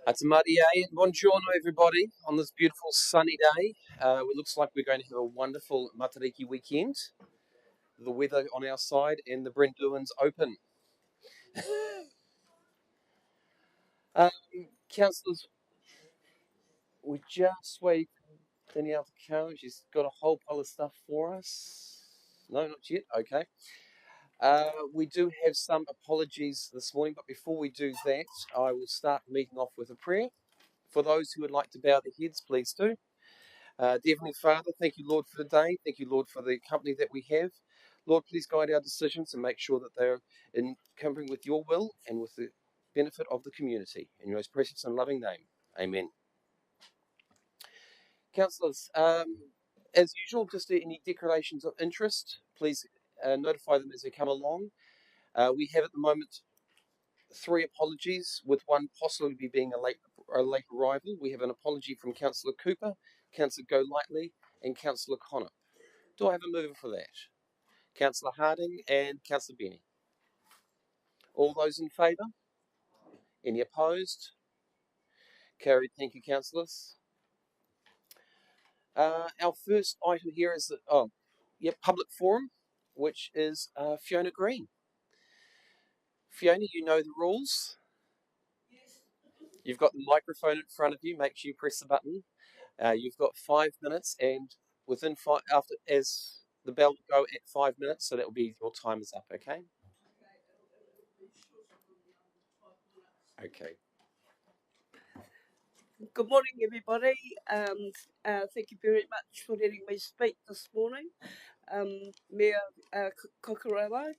It's Maria and buongiorno everybody on this beautiful sunny day. It looks like we're going to have a wonderful Matariki weekend. The weather on our side and the Brenduin's open. um, Councillors, we're just waiting for Danielle to come. She's got a whole pile of stuff for us. No, not yet. Okay. We do have some apologies this morning, but before we do that, I will start the meeting off with a prayer. For those who would like to bow their heads, please do. Dear Heavenly Father, thank you, Lord, for today. Thank you, Lord, for the company that we have. Lord, please guide our decisions and make sure that they're in company with your will and with the benefit of the community. In your most precious and loving name, amen. Councillors, as usual, just any declarations of interest, please notify them as they come along. We have at the moment 3 apologies, with one possibly being a late arrival. We have an apology from Councillor Cooper, Councillor Golightly, and Councillor Connor. Do I have a mover for that? Councillor Harding and Councillor Benny. All those in favour? Any opposed? Carried. Thank you, councillors. Our first item here is public forum, which is Fiona Green. Fiona, you know the rules. Yes. You've got the microphone in front of you. Make sure you press the button. You've got 5 minutes, and within as the bell will go at 5 minutes, so that will be your time is up. Okay. Okay. Good morning, everybody, and thank you very much for letting me speak this morning. Mayor Kokorala,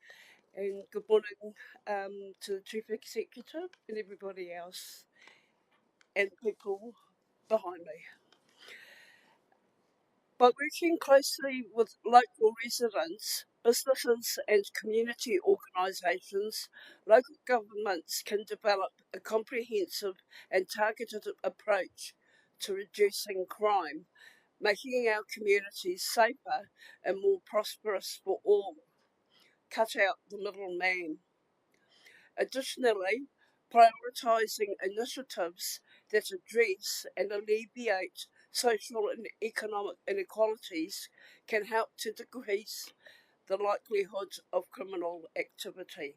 and good morning to the Chief Executive and everybody else and people behind me. By working closely with local residents, businesses and community organisations, local governments can develop a comprehensive and targeted approach to reducing crime, making our communities safer and more prosperous for all. Cut out the middleman. Additionally, prioritising initiatives that address and alleviate social and economic inequalities can help to decrease the likelihood of criminal activity.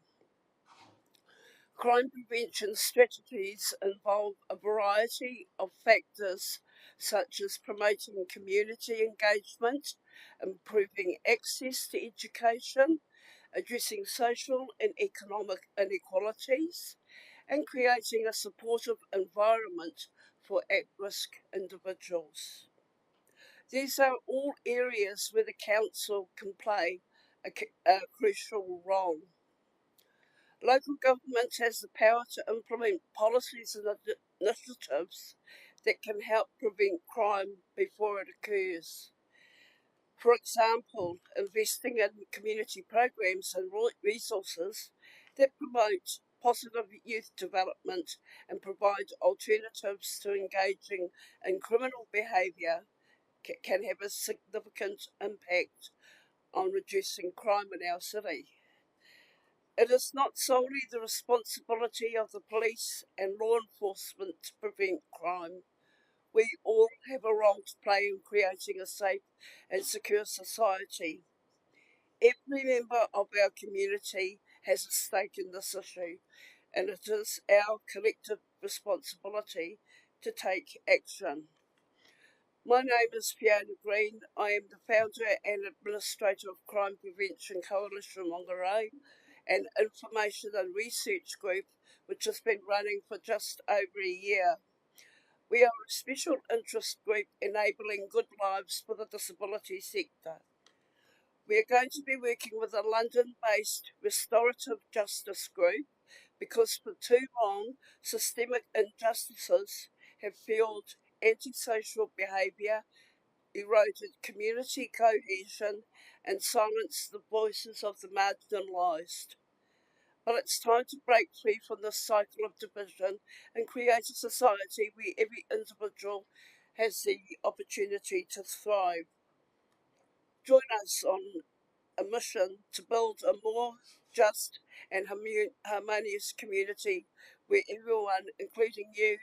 Crime prevention strategies involve a variety of factors such as promoting community engagement, improving access to education, addressing social and economic inequalities, and creating a supportive environment for at-risk individuals. These are all areas where the Council can play a crucial role. Local government has the power to implement policies and initiatives that can help prevent crime before it occurs. For example, investing in community programs and resources that promote positive youth development and provide alternatives to engaging in criminal behaviour can have a significant impact on reducing crime in our city. It is not solely the responsibility of the police and law enforcement to prevent crime. We all have a role to play in creating a safe and secure society. Every member of our community has a stake in this issue, and it is our collective responsibility to take action. My name is Fiona Green. I am the founder and administrator of Crime Prevention Coalition Whangarei, an information and research group which has been running for just over a year. We are a special interest group enabling good lives for the disability sector. We are going to be working with a London-based restorative justice group because for too long systemic injustices have fueled antisocial behaviour, eroded community cohesion and silenced the voices of the marginalised. But it's time to break free from this cycle of division and create a society where every individual has the opportunity to thrive. Join us on a mission to build a more just and harmonious community where everyone, including you,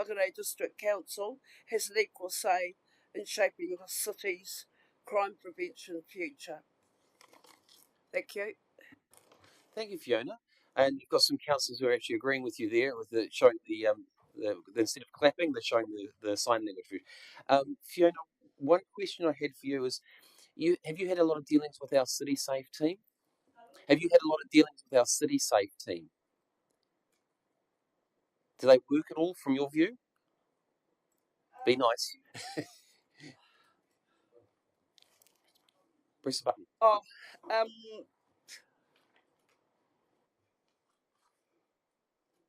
Whangarei District Council has an equal say in shaping the city's crime prevention future. Thank you. Thank you, Fiona. And you've got some councillors who are actually agreeing with you there, with the showing the instead of clapping, they're showing the sign language. Fiona, one question I had for you is, have you had a lot of dealings with our City Safe team? Have you had a lot of dealings with our City Safe team? Do they work at all from your view? Be nice. Press the button.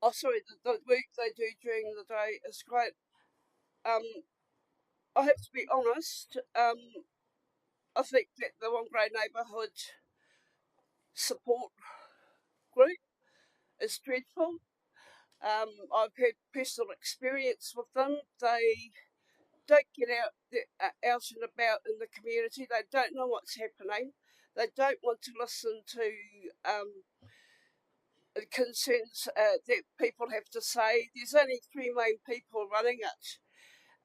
Oh, sorry, the work they do during the day is great. I have to be honest. I think that the Whangarei neighbourhood support group is dreadful. I've had personal experience with them. They don't get out out and about in the community. They don't know what's happening. They don't want to listen to the concerns that people have to say. There's only three main people running it,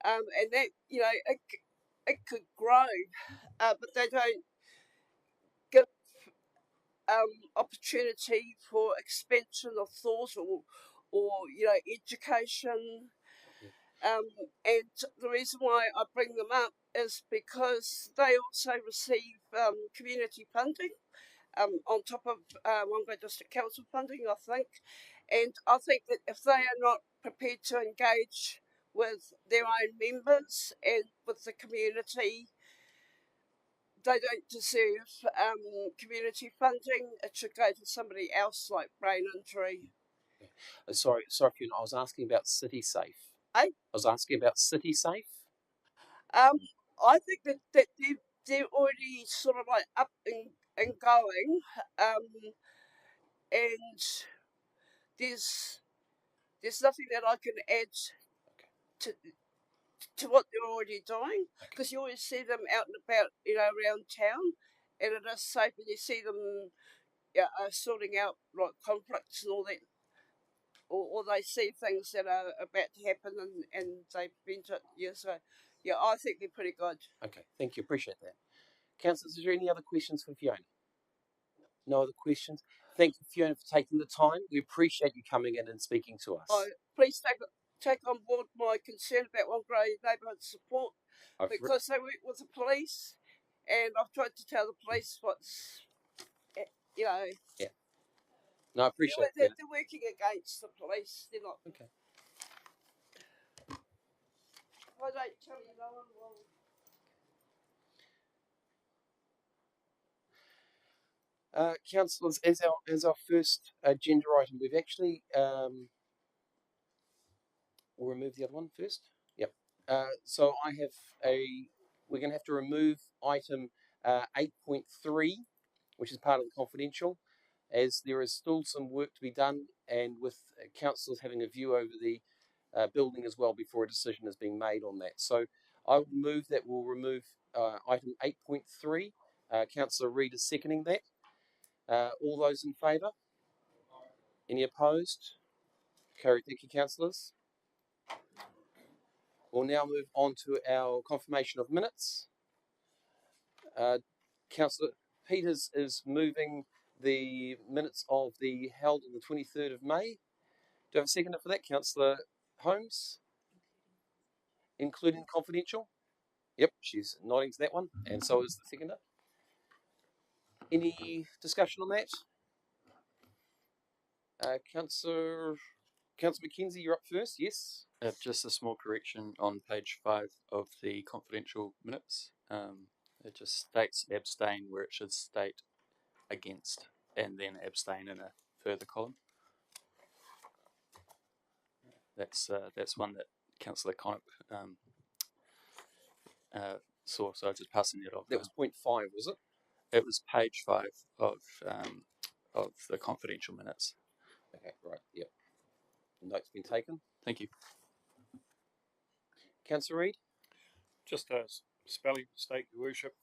and that it could grow, but they don't give opportunity for expansion of thought or education. And the reason why I bring them up is because they also receive community funding on top of Whangarei District Council funding, I think. And I think that if they are not prepared to engage with their own members and with the community, they don't deserve community funding. It should go to somebody else, like brain injury. Sorry, Fiona, I was asking about City Safe. I was asking about City Safe. I think that they're already sort of like up and going, and there's nothing that I can add to what they're already doing, because you always see them out and about, around town, and it is safe, and you see them sorting out like conflicts and all that, or they see things that are about to happen and they prevent it. Yeah, so yeah, I think they're pretty good. Okay, thank you, appreciate that. Councillors, is there any other questions for Fiona? No other questions? Thank you, Fiona, for taking the time. We appreciate you coming in and speaking to us. Please take on board my concern about Whangarei neighbourhood support, because they work with the police, and I've tried to tell the police what's, Yeah. No, I appreciate that. They're working against the police. They're not. Okay. If I don't tell you, no one will. Councillors, as our first agenda item, we've actually we'll remove the other one first. Yep. So I have we're going to have to remove item 8.3, which is part of the confidential, as there is still some work to be done, and with councillors having a view over the building as well before a decision is being made on that. So I will move that we'll remove item 8.3. Councillor Reid is seconding that. All those in favour? Any opposed? Carried. Thank you, councillors. We'll now move on to our confirmation of minutes. Councillor Peters is moving the minutes of the held on the 23rd of May. Do you have a seconder for that, Councillor Holmes? Including confidential? Yep, she's nodding to that one, and so is the seconder. Any discussion on that? Councillor Mackenzie, you're up first, yes? Just a small correction on page 5 of the confidential minutes. It just states abstain where it should state against, and then abstain in a further column. That's one that Councillor Connop saw, so I was just passing it off. That was point 5, was it? It was page 5 of the confidential minutes. Okay, right, yep. Note's been taken. Thank you. Councillor Reid? Just a spelling mistake, Your Worship.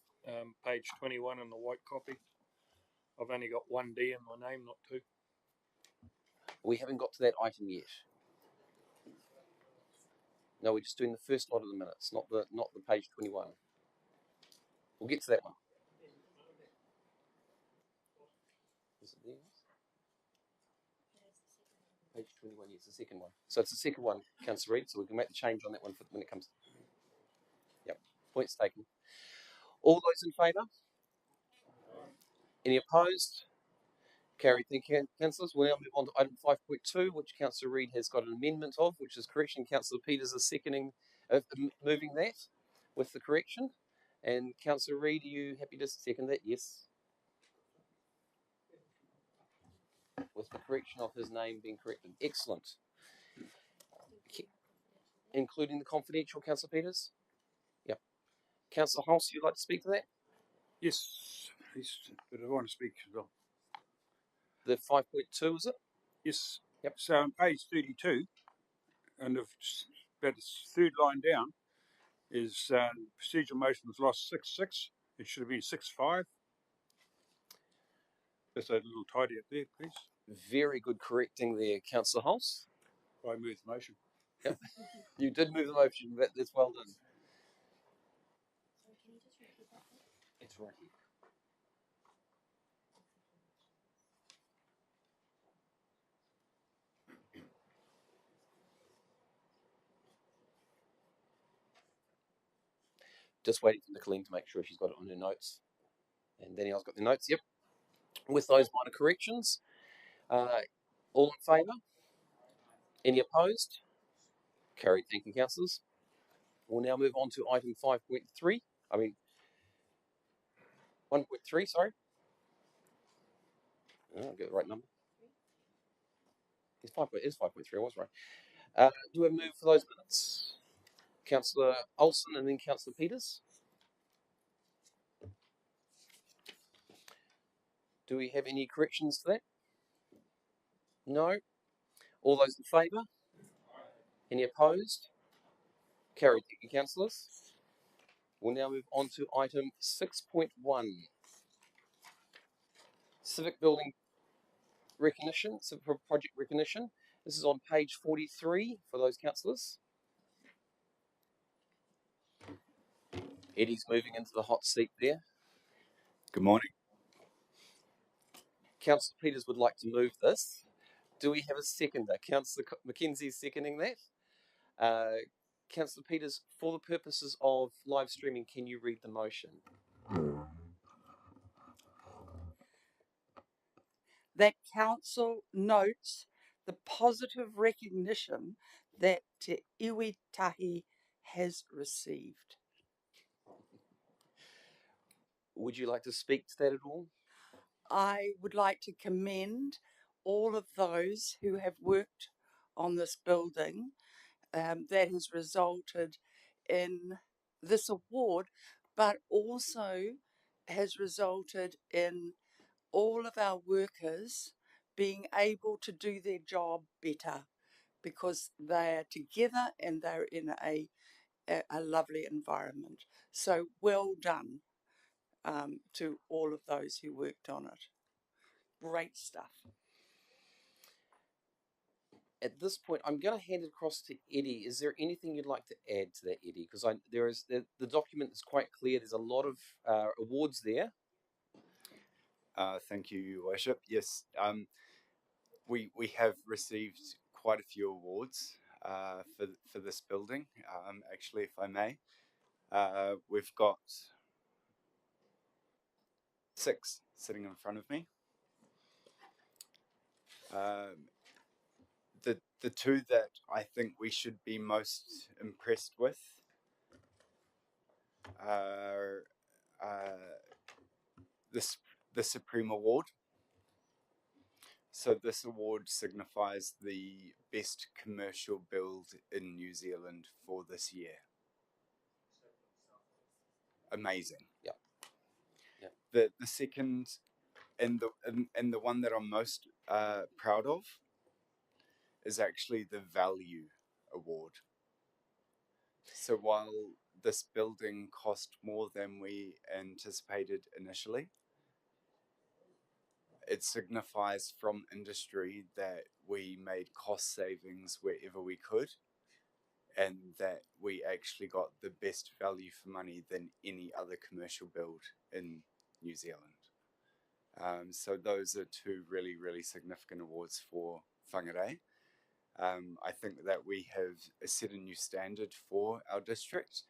Page 21 in the white copy. I've only got one D in my name, not two. We haven't got to that item yet. No, we're just doing the first lot of the minutes, not the page 21. We'll get to that one. Is it there? Page 21, yes, the second one. So it's the second one, Councillor Reid, so we can make the change on that one when it comes. Yep, points taken. All those in favour? Any opposed? Carried. Thank you, councillors. We'll now move on to item 5.2, which Councillor Reid has got an amendment of, which is correction. Councillor Peters is moving that with the correction. And Councillor Reid, are you happy to second that? Yes. With the correction of his name being corrected. Excellent. Including the confidential, Councillor Peters? Yep. Councillor Hulse, you'd like to speak to that? Yes, but I want to speak as well. The 5.2, is it? Yes. Yep. So on page 32, and about the third line down, is procedural motion was lost 6-6. It should have been 6-5. Just a little tidy up there, please. Very good correcting there, Councillor Hulse. I move the motion. Yep. You did move the motion, but that's well done. It's right here. Just waiting for Nicolene to make sure she's got it on her notes. And Danielle's got the notes, yep. With those minor corrections, all in favour? Any opposed? Carried. Thank you, councillors. We'll now move on to item 5.3. I mean, 1.3, sorry. Oh, I'll get the right number. It's 5.3, I was right. Do we have a move for those minutes? Councillor Olsen and then Councillor Peters. Do we have any corrections to that? No. All those in favour? Any opposed? Carried. Thank you, councillors. We'll now move on to item 6.1. Civic building recognition, civic project recognition. This is on page 43 for those councillors. Eddie's moving into the hot seat there. Good morning. Councillor Peters would like to move this. Do we have a seconder? Councillor Mackenzie's seconding that. Councillor Peters, for the purposes of live streaming, can you read the motion? That council notes the positive recognition that Te Iwi Tahi has received. Would you like to speak to that at all? I would like to commend all of those who have worked on this building that has resulted in this award, but also has resulted in all of our workers being able to do their job better because they are together and they're in a lovely environment. So well done to all of those who worked on it. Great stuff. At this point, I'm going to hand it across to Eddie. Is there anything you'd like to add to that, Eddie? Because the document is quite clear. There's a lot of awards there. Thank you, Your Worship. Yes, we have received quite a few awards for this building. Actually, if I may, we've got 6 sitting in front of me. The 2 that I think we should be most impressed with are the Supreme Award. So this award signifies the best commercial build in New Zealand for this year. Amazing. Yeah. Yeah. The second and the one that I'm most proud of is actually the Value Award. So while this building cost more than we anticipated initially, it signifies from industry that we made cost savings wherever we could, and that we actually got the best value for money than any other commercial build in New Zealand. So those are two really, really significant awards for Whangarei. I think that we have set a new standard for our district,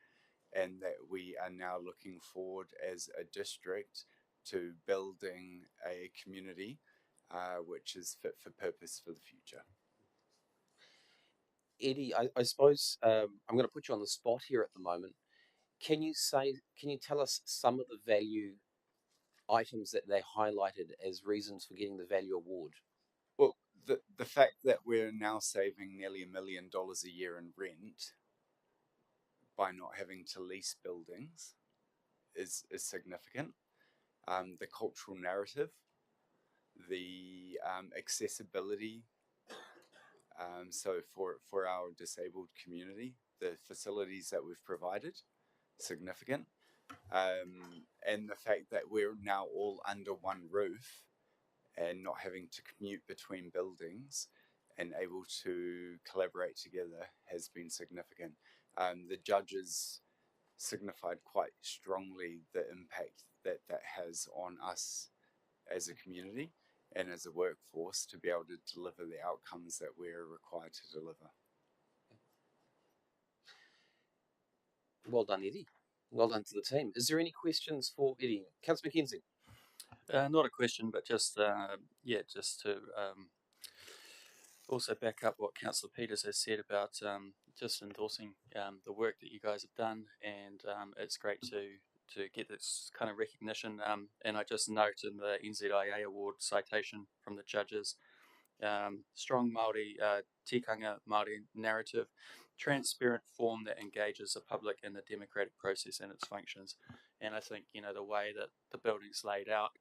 and that we are now looking forward as a district to building a community which is fit for purpose for the future. Eddie, I suppose I'm going to put you on the spot here at the moment. Can you tell us some of the value items that they highlighted as reasons for getting the value award? Well, the fact that we're now saving nearly $1 million a year in rent by not having to lease buildings is significant. The cultural narrative, the accessibility. So for our disabled community, the facilities that we've provided, significant. And the fact that we're now all under one roof and not having to commute between buildings and able to collaborate together has been significant. The judges signified quite strongly the impact that has on us as a community and as a workforce to be able to deliver the outcomes that we're required to deliver. Well done, Eddie. Well done to the team. Is there any questions for Eddie? Councillor McKenzie. Not a question, but just just to also back up what Councillor Peters has said about just endorsing the work that you guys have done, and it's great to get this kind of recognition. And I just note in the NZIA award citation from the judges, strong Māori tikanga Māori narrative, transparent form that engages the public in the democratic process and its functions. And I think the way that the building's laid out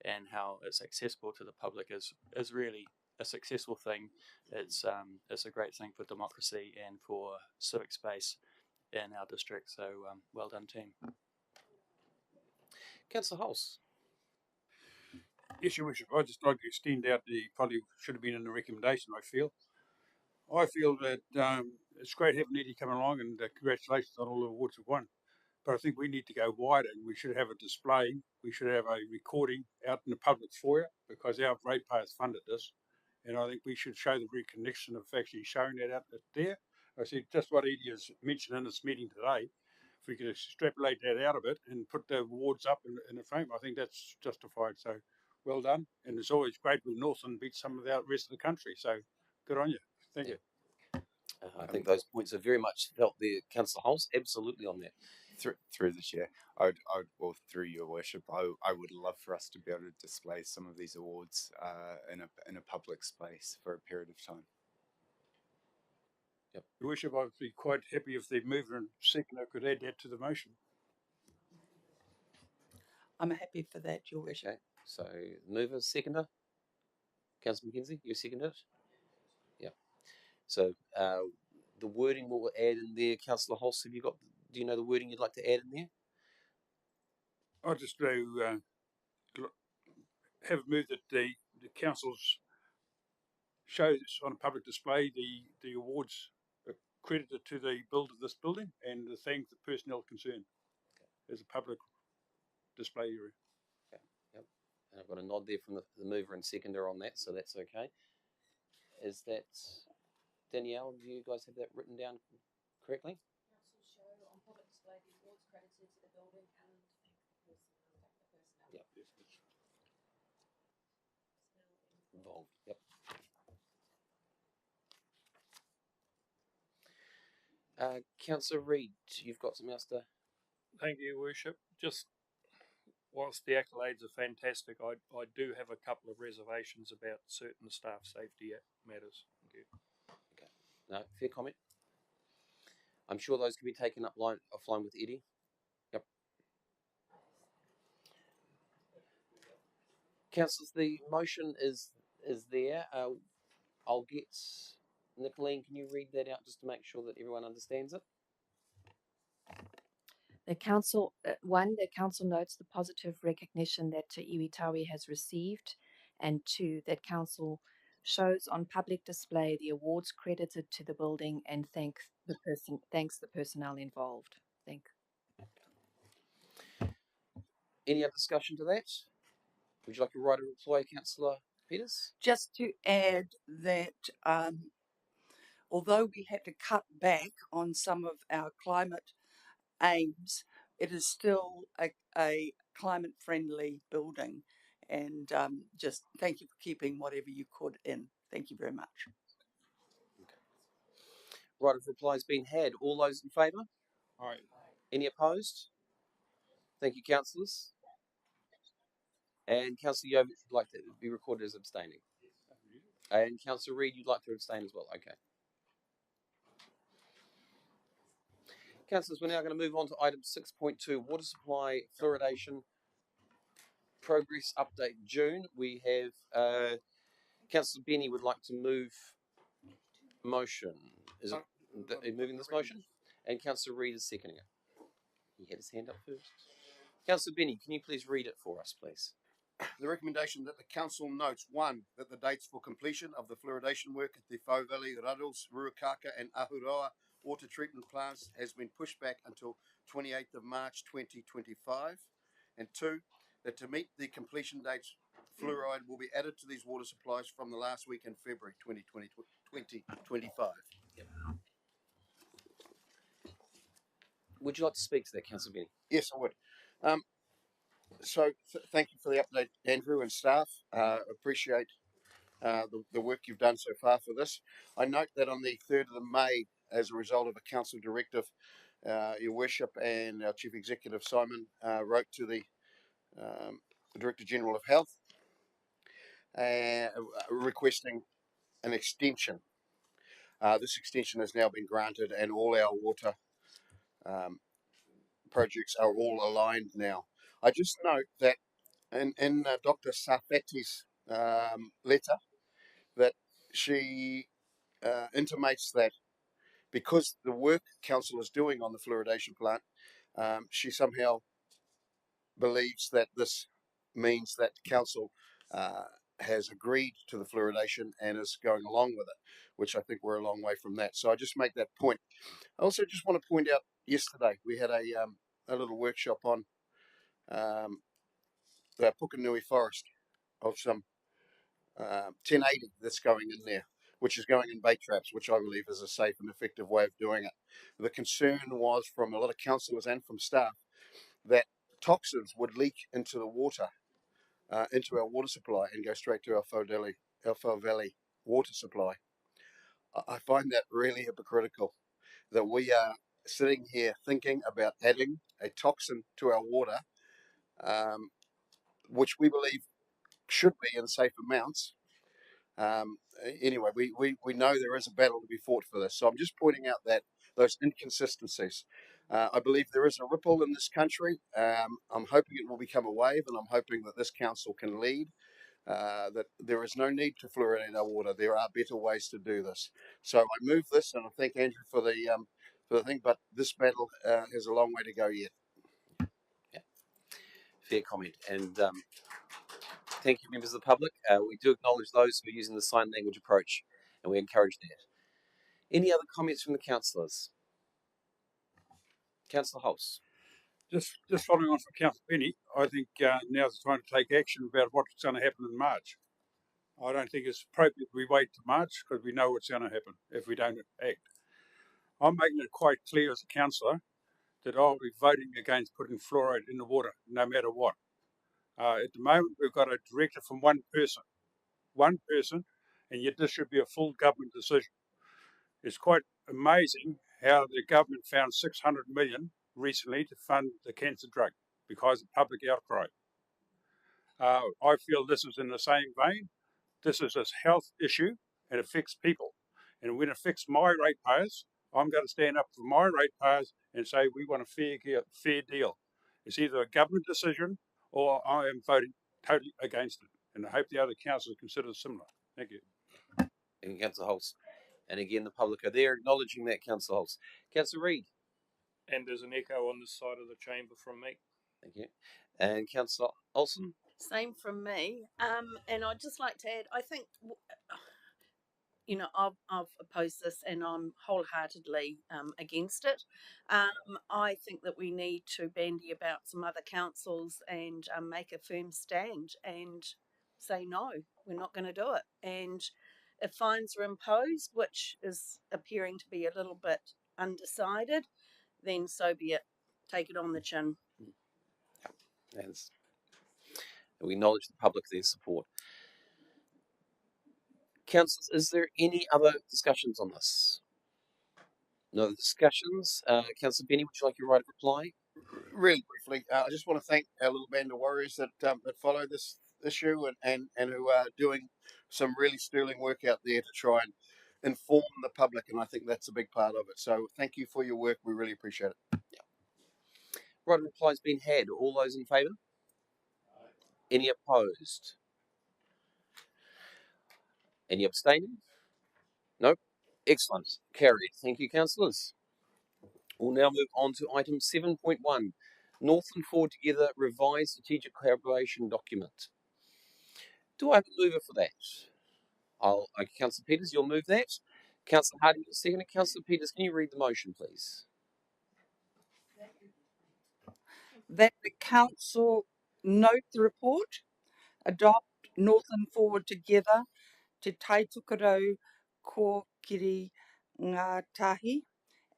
and how it's accessible to the public is really a successful thing. It's a great thing for democracy and for civic space in our district. So well done, team. Councillor Hulse. Yes, Your Worship. I'd just like to extend out probably should have been in the recommendation, I feel that it's great having Eddie come along, and congratulations on all the awards we've won. But I think we need to go wider, and we should have a display. We should have a recording out in the public foyer, because our ratepayers funded this. And I think we should show the recognition of actually showing that out there. I see just what Eddie has mentioned in this meeting today. If we could extrapolate that out of it and put the awards up in the frame, I think that's justified. So well done. And it's always great when Northland beats some of the rest of the country. So good on you. Thank you. I think those points are very much felt there, Councillor Hulse. Absolutely on that. Through the chair, well, through Your Worship, I would love for us to be able to display some of these awards in a public space for a period of time. Yep. Your Worship, I'd be quite happy if the mover and seconder could add that to the motion. I'm happy for that, Your Worship. Okay, so mover, seconder. Councillor McKenzie, you second it? Yeah. So the wording we'll add in there, Councillor Hulse, do you know the wording you'd like to add in there? I'll just have moved that the councils show this on a public display, the awards credited to the build of this building, and to thank the personnel concerned as a public display area. Okay. Yep. And I've got a nod there from the mover and seconder on that, so that's okay. Is that Danielle? Do you guys have that written down correctly? Council show on public display the awards credited to the building and thank the personnel. Yep. Involved. Yep. Councillor Reid, you've got something else to. Thank you, Worship. Just whilst the accolades are fantastic, I do have a couple of reservations about certain staff safety matters. Thank you. Okay. No, fair comment. I'm sure those can be taken offline with Eddie. Yep. Councillors, the motion is there. I'll get Nicolene. Can you read that out just to make sure that everyone understands it? The council notes the positive recognition that Te Iwi Tawi has received, and 2, that council shows on public display the awards credited to the building and thanks the personnel involved. Any other discussion to that? Would you like to write a reply, Councillor Peters? Just to add that although we had to cut back on some of our climate aims, it is still a climate friendly building. And just thank you for keeping whatever you could in. Thank you very much. Right of reply's been had. All those in favour? Aye. Any opposed? Thank you, councillors. And Councillor Yeovich would like to be recorded as abstaining. And Councillor Reid, you'd like to abstain as well. Okay. Councillors, we're now going to move on to item 6.2, water supply fluoridation progress update June. We have Councillor Benny would like to move motion. Is it moving this motion? And Councillor Reid is seconding it. He had his hand up first. Councillor Benny, can you please read it for us, please? The recommendation that the Council notes, 1, that the dates for completion of the fluoridation work at the Whau Valley, Ruddles, Ruakaka and Ahuroa water treatment plants has been pushed back until 28th of March 2025. And 2, that to meet the completion dates, fluoride will be added to these water supplies from the last week in February 2025. Would you like to speak to that, Councillor Benny? Yes, I would. So thank you for the update, Andrew and staff. Appreciate the work you've done so far for this. I note that on the 3rd of May, as a result of a council directive, Your Worship and our Chief Executive, Simon, wrote to the Director General of Health requesting an extension. This extension has now been granted and all our water projects are all aligned now. I just note that in Dr. Sarfati's letter, that she intimates that because the work council is doing on the fluoridation plant, she somehow believes that this means that council has agreed to the fluoridation and is going along with it, which I think we're a long way from that. So I just make that point. I also just want to point out, yesterday we had a little workshop on the Pukenui forest of some 1080 that's going in there, which is going in bait traps, which I believe is a safe and effective way of doing it. The concern was from a lot of councillors and from staff that toxins would leak into the water, into our water supply and go straight to our Whau Valley water supply. I find that really hypocritical that we are sitting here thinking about adding a toxin to our water, which we believe should be in safe amounts. Anyway, we know there is a battle to be fought for this. So I'm just pointing out that those inconsistencies. I believe there is a ripple in this country. I'm hoping it will become a wave, and I'm hoping that this council can lead. That there is no need to fluoridate our water. There are better ways to do this. So I move this, and I thank Andrew for the thing. But this battle has a long way to go yet. Yeah. Fair comment. And thank you, members of the public. We do acknowledge those who are using the sign language approach, and we encourage that. Any other comments from the councillors? Councillor Hulse. Just following on from Councillor Penny, I think now's the time to take action about what's going to happen in March. I don't think it's appropriate we wait to March because we know what's going to happen if we don't act. I'm making it quite clear as a councillor that I'll be voting against putting fluoride in the water no matter what. At the moment, we've got a directive from one person, and yet this should be a full government decision. It's quite amazing how the government found 600 million recently to fund the cancer drug because of public outcry. I feel this is in the same vein. This is a health issue and it affects people. And when it affects my ratepayers, I'm going to stand up for my ratepayers and say we want a fair deal. It's either a government decision or I am voting totally against it. And I hope the other councils consider similar. Thank you. Thank you, Councillor Hulse. And again, the public are there acknowledging that, Councillor Hulse. Councillor Reid. And there's an echo on this side of the chamber from me. Thank you. And Councillor Olsen. Same from me. And I'd just like to add, I think I've opposed this and I'm wholeheartedly against it. I think that we need to bandy about some other councils and make a firm stand and say no, we're not going to do it. And if fines are imposed, which is appearing to be a little bit undecided, then so be it. Take it on the chin. As we acknowledge the public their support. Councillors, is there any other discussions on this? No other discussions. Councillor Benny, would you like your right of reply? Really briefly, I just want to thank our little band of warriors that follow this issue and who are doing some really sterling work out there to try and inform the public, and I think that's a big part of it. So thank you for your work. We really appreciate it. Right of reply has been had. All those in favour? Any opposed? Any abstaining? Nope. Excellent. Carried. Thank you, councillors. We'll now move on to item 7.1, Northland Forward Together Revised Strategic Collaboration Document. Do I have a mover for that? Councillor Peters, you'll move that. Councillor Harding, second. Councillor Peters, can you read the motion, please? That the council note the report, adopt Northland Forward Together Te Taitukaro Kōkiri Ngātahi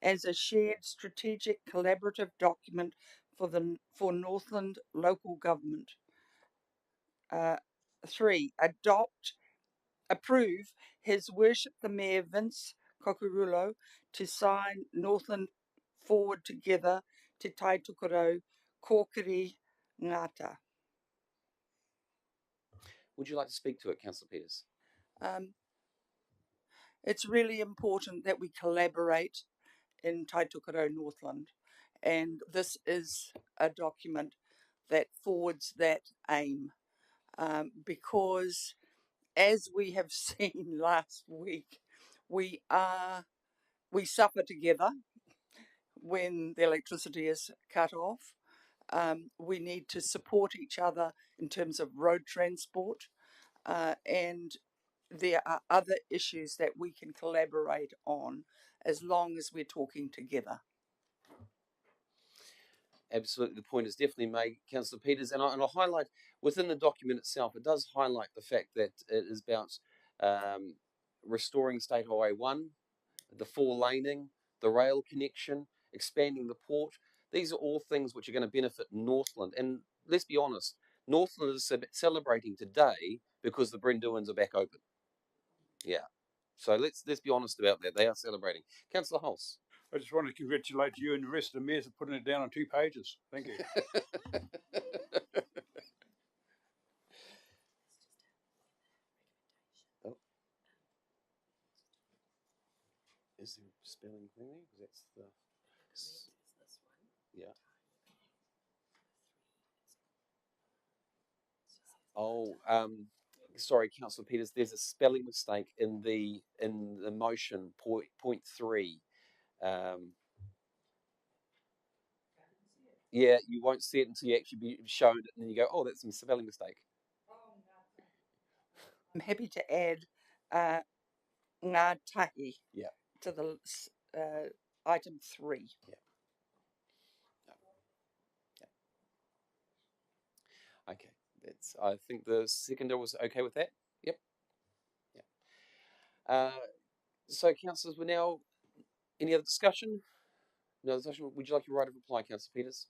as a shared strategic collaborative document for Northland local government. 3. Approve His Worship the Mayor Vince Kokurulo to sign Northland Forward Together Te Taitukaro Kōkiri Ngāta. Would you like to speak to it, Councillor Peters? It's really important that we collaborate in Taitukaro Northland, and this is a document that forwards that aim, because as we have seen last week, we suffer together when the electricity is cut off. We need to support each other in terms of road transport, and there are other issues that we can collaborate on as long as we're talking together. Absolutely, the point is definitely made, Councillor Peters, and I'll highlight within the document itself. It does highlight the fact that it is about restoring State Highway 1, the 4-laning, the rail connection, expanding the port. These are all things which are going to benefit Northland. And let's be honest, Northland is celebrating today because the Brenduans are back open. Yeah. So let's be honest about that. They are celebrating. Councillor Hulse. I just want to congratulate you and the rest of the mayors for putting it down on 2 pages. Thank you. Oh. Is there a spelling thing there? Because that's the... Yeah. Oh, sorry, Councillor Peters. There's a spelling mistake in the motion. Point 3. Yeah, you won't see it until you actually be shown it, and then you go, "Oh, that's a spelling mistake." I'm happy to add Ngātahi to the item 3. Yeah. Okay, I think the seconder was okay with that. Yep. Yeah. So, councillors, we're now. Any other discussion? No discussion. Would you like your right of reply, Councillor Peters?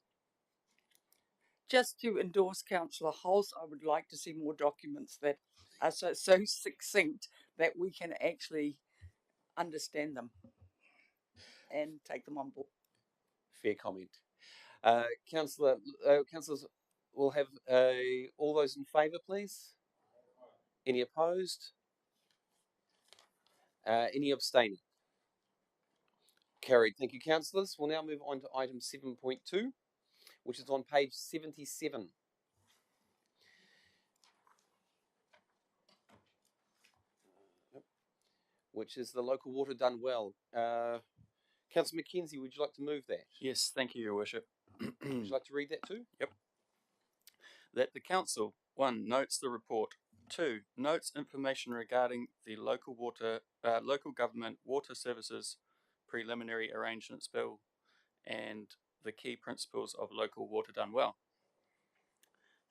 Just to endorse Councillor Hulse, I would like to see more documents that are so succinct that we can actually understand them and take them on board. Fair comment. Councillors, we'll have all those in favour, please. Any opposed? Any abstaining? Carried. Thank you, councillors. We'll now move on to item 7.2, which is on page 77. Which is the local water done well. Councillor Mackenzie, would you like to move that? Yes, thank you, Your Worship. Would you like to read that too? Yep. That the council, 1, notes the report, 2. Notes information regarding the local government water services preliminary arrangements bill and the key principles of local water done well.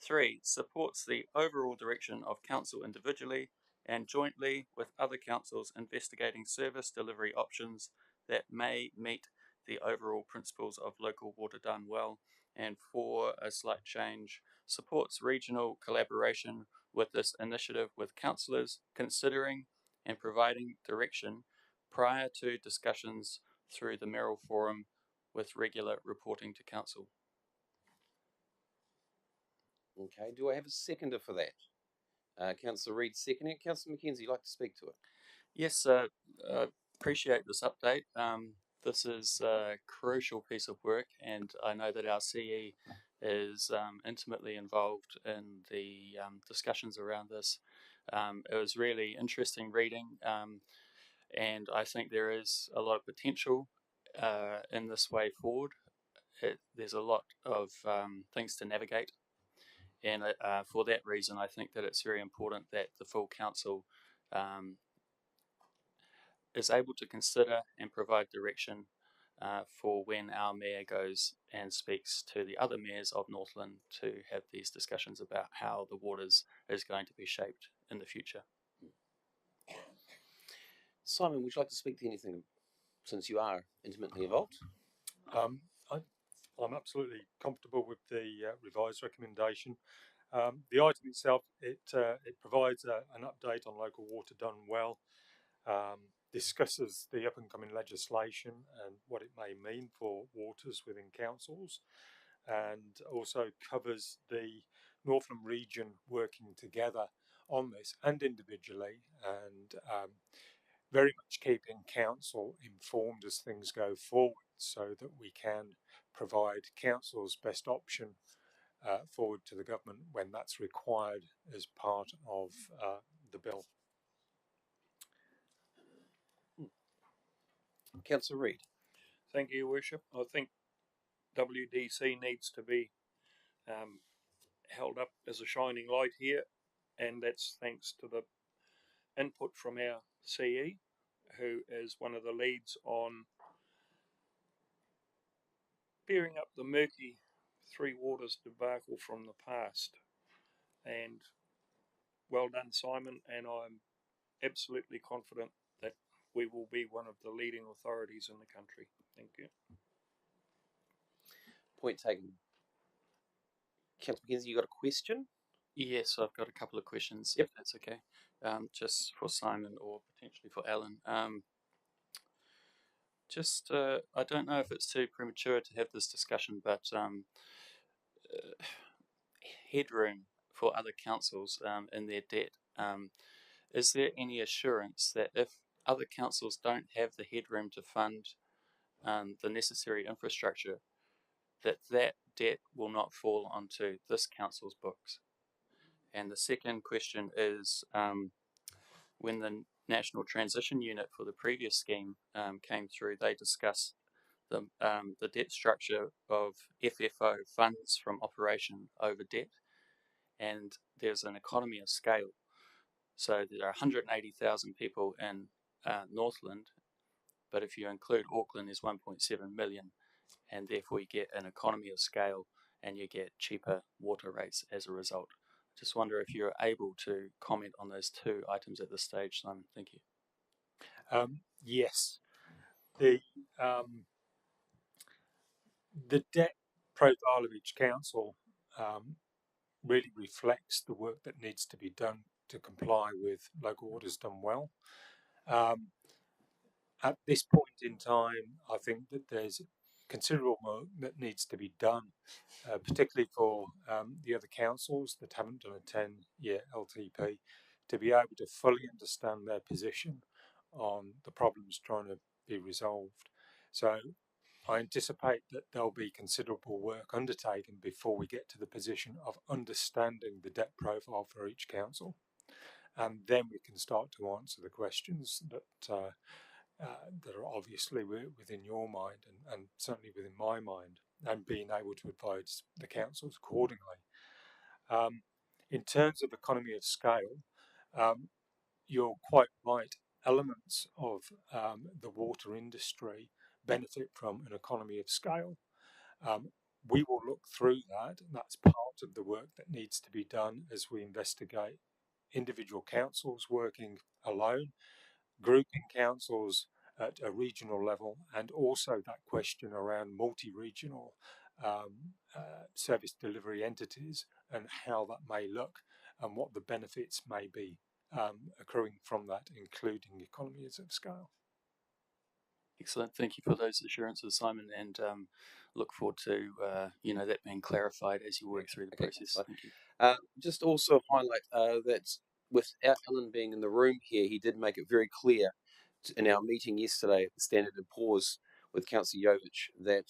3. Supports the overall direction of council individually and jointly with other councils investigating service delivery options that may meet the overall principles of local water done well. And 4, a slight change, supports regional collaboration with this initiative with councillors considering and providing direction prior to discussions through the Merrill Forum with regular reporting to council. Okay, do I have a seconder for that? Councillor Reid seconding it. Councillor Mackenzie, you'd like to speak to it? Yes, appreciate this update. This is a crucial piece of work, and I know that our CE is intimately involved in the discussions around this. It was really interesting reading, and I think there is a lot of potential in this way forward. There's a lot of things to navigate, and for that reason, I think that it's very important that the full council is able to consider and provide direction for when our mayor goes and speaks to the other mayors of Northland to have these discussions about how the waters is going to be shaped in the future. Simon, would you like to speak to anything since you are intimately involved? I'm absolutely comfortable with the revised recommendation. The item itself, it provides an update on local water done well, discusses the up-and-coming legislation and what it may mean for waters within councils, and also covers the Northland region working together on this and individually, and very much keeping council informed as things go forward so that we can provide council's best option forward to the government when that's required as part of the bill. Councillor Reid. Thank you, Your Worship. I think WDC needs to be held up as a shining light here, and that's thanks to the input from our CE, who is one of the leads on bearing up the murky Three Waters debacle from the past. And well done, Simon, and I'm absolutely confident that we will be one of the leading authorities in the country. Thank you. Point taken. Councillor Mackenzie, you got a question? Yes, I've got a couple of questions, Yep. if that's okay. Just for Simon or potentially for Alan. I don't know if it's too premature to have this discussion, but headroom for other councils in their debt. Is there any assurance that if other councils don't have the headroom to fund the necessary infrastructure, that debt will not fall onto this council's books? And the second question is, when the National Transition Unit for the previous scheme came through, they discussed the debt structure of FFO, funds from operation over debt, and there's an economy of scale. So there are 180,000 people in Northland, but if you include Auckland, there's 1.7 million, and therefore you get an economy of scale and you get cheaper water rates as a result. Just wonder if you're able to comment on those two items at this stage, Simon. Thank you. Yes, the debt profile of each council really reflects the work that needs to be done to comply with local waters done well. At this point in time, I think that there's considerable work that needs to be done, particularly for the other councils that haven't done a 10-year LTP, to be able to fully understand their position on the problems trying to be resolved. So I anticipate that there'll be considerable work undertaken before we get to the position of understanding the debt profile for each council. And then we can start to answer the questions that are obviously within your mind and certainly within my mind, and being able to advise the councils accordingly. In terms of economy of scale, You're quite right. Elements of the water industry benefit from an economy of scale. We will look through that, and that's part of the work that needs to be done as we investigate individual councils working alone, grouping councils at a regional level, and also that question around multi-regional service delivery entities and how that may look and what the benefits may be accruing from that, including economies of scale. Excellent. Thank you for those assurances, Simon, and look forward to that being clarified as you work through the process. Thank you. Just also highlight that without Alan being in the room here, he did make it very clear in our meeting yesterday at the Standard & Poor's with Councillor Jovic that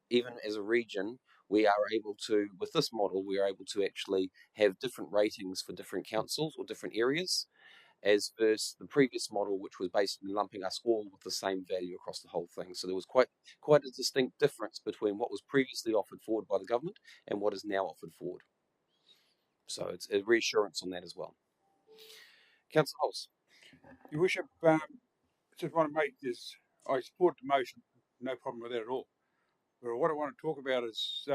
even as a region, we are able to, with this model, we are able to actually have different ratings for different councils or different areas, as versus the previous model, which was basically lumping us all with the same value across the whole thing. So there was quite a distinct difference between what was previously offered forward by the government and what is now offered forward. So it's a reassurance on that as well. Councillor Holmes. Your Worship, just want to make this, I support the motion, no problem with that at all. But what I want to talk about is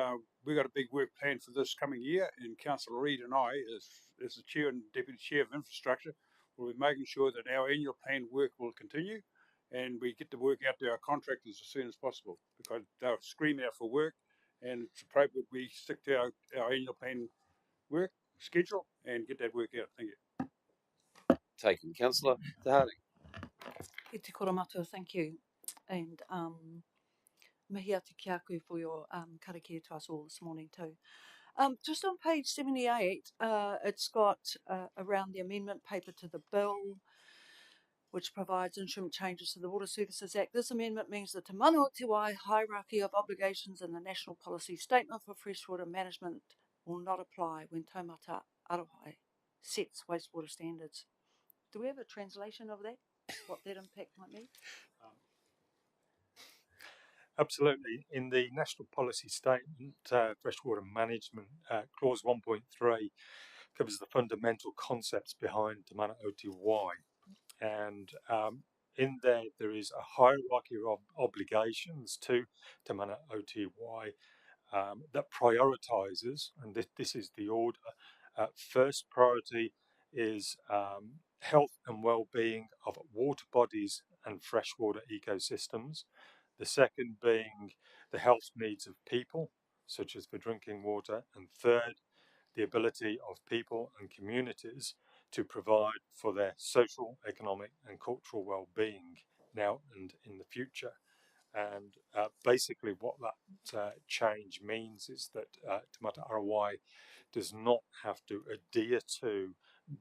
we've got a big work plan for this coming year, and Councillor Reid and I, as the Chair and Deputy Chair of Infrastructure, will be making sure that our annual plan work will continue and we get the work out to our contractors as soon as possible, because they're screaming out for work, and it's appropriate we stick to our annual plan work schedule and get that work out. Thank you. Taken. Councillor Tahari. Ki te koromata, thank you. And mihi atu ki aku for your karakia to us all this morning too. Just on page 78, it's got around the amendment paper to the bill, which provides interim changes to the Water Services Act. This amendment means that Te Mana o Te Wai hierarchy of obligations in the National Policy Statement for Freshwater Management will not apply when Taumata Arawai sets wastewater standards. Do we have a translation of that? What that impact might be? Absolutely. In the National Policy Statement, Freshwater Management, Clause 1.3 covers the fundamental concepts behind Te Mana o Te Wai. And in there is a hierarchy of obligations to Te Mana o Te Wai that prioritises, and this is the order. First priority is health and well-being of water bodies and freshwater ecosystems. The second being the health needs of people, such as for drinking water. And third, the ability of people and communities to provide for their social, economic and cultural well-being now and in the future. And basically what that change means is that Te Mata Arawai does not have to adhere to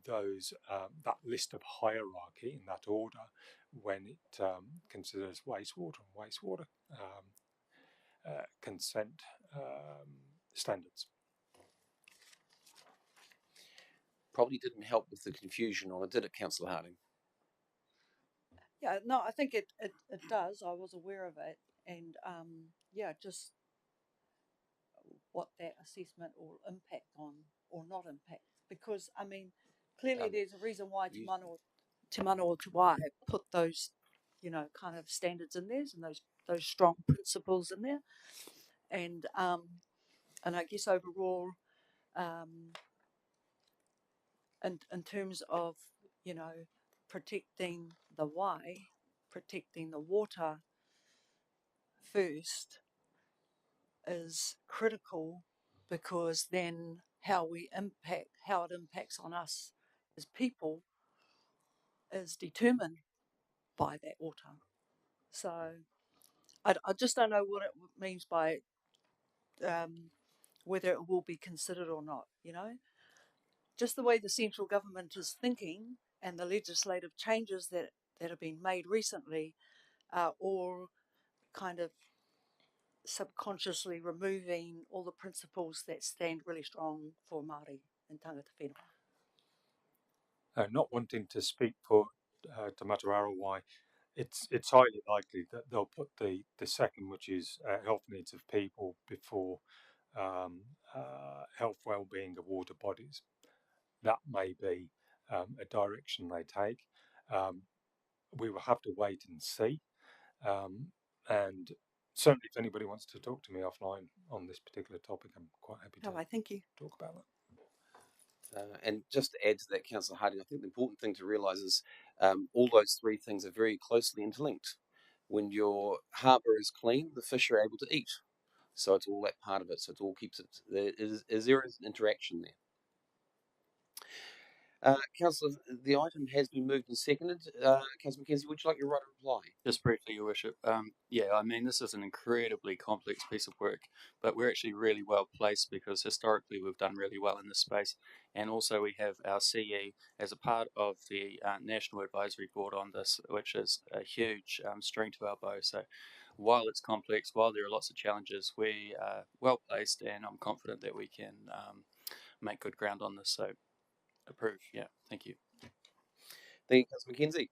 those that list of hierarchy in that order when it considers wastewater and wastewater consent standards. Probably didn't help with the confusion on it, did it, Councillor Harding? Yeah, no, I think it does. I was aware of it, and yeah, just what that assessment will impact on or not impact. Because I mean, clearly there's a reason why Te Mana o Te Wai put those, kind of standards in there and those strong principles in there, and I guess overall, in terms of protecting the wai, protecting the water first is critical, because then how it impacts on us as people is determined by that water. So I just don't know what it means by whether it will be considered or not, Just the way the central government is thinking and the legislative changes that have been made recently are all kind of subconsciously removing all the principles that stand really strong for Māori and tangata whenua. Not wanting to speak for Te Mata Arawai, it's highly likely that they'll put the second, which is health needs of people, before health well-being of water bodies. That may be a direction they take. We will have to wait and see. And certainly, if anybody wants to talk to me offline on this particular topic, I'm quite happy to Thank you. talk about that. And just to add to that, Councillor Harding, I think the important thing to realise is all those three things are very closely interlinked. When your harbour is clean, the fish are able to eat. So it's all that part of it. So it all keeps it. There is an interaction there. Councillor, the item has been moved and seconded. Councillor Mackenzie, would you like your right to reply? Just briefly, Your Worship. Yeah, I mean, this is an incredibly complex piece of work, but we're actually really well placed because historically we've done really well in this space. And also, we have our CE as a part of the National Advisory Board on this, which is a huge string to our bow. So, while it's complex, while there are lots of challenges, we are well placed, and I'm confident that we can make good ground on this. So, approve. Yeah, thank you. Thank you, Councillor Mackenzie.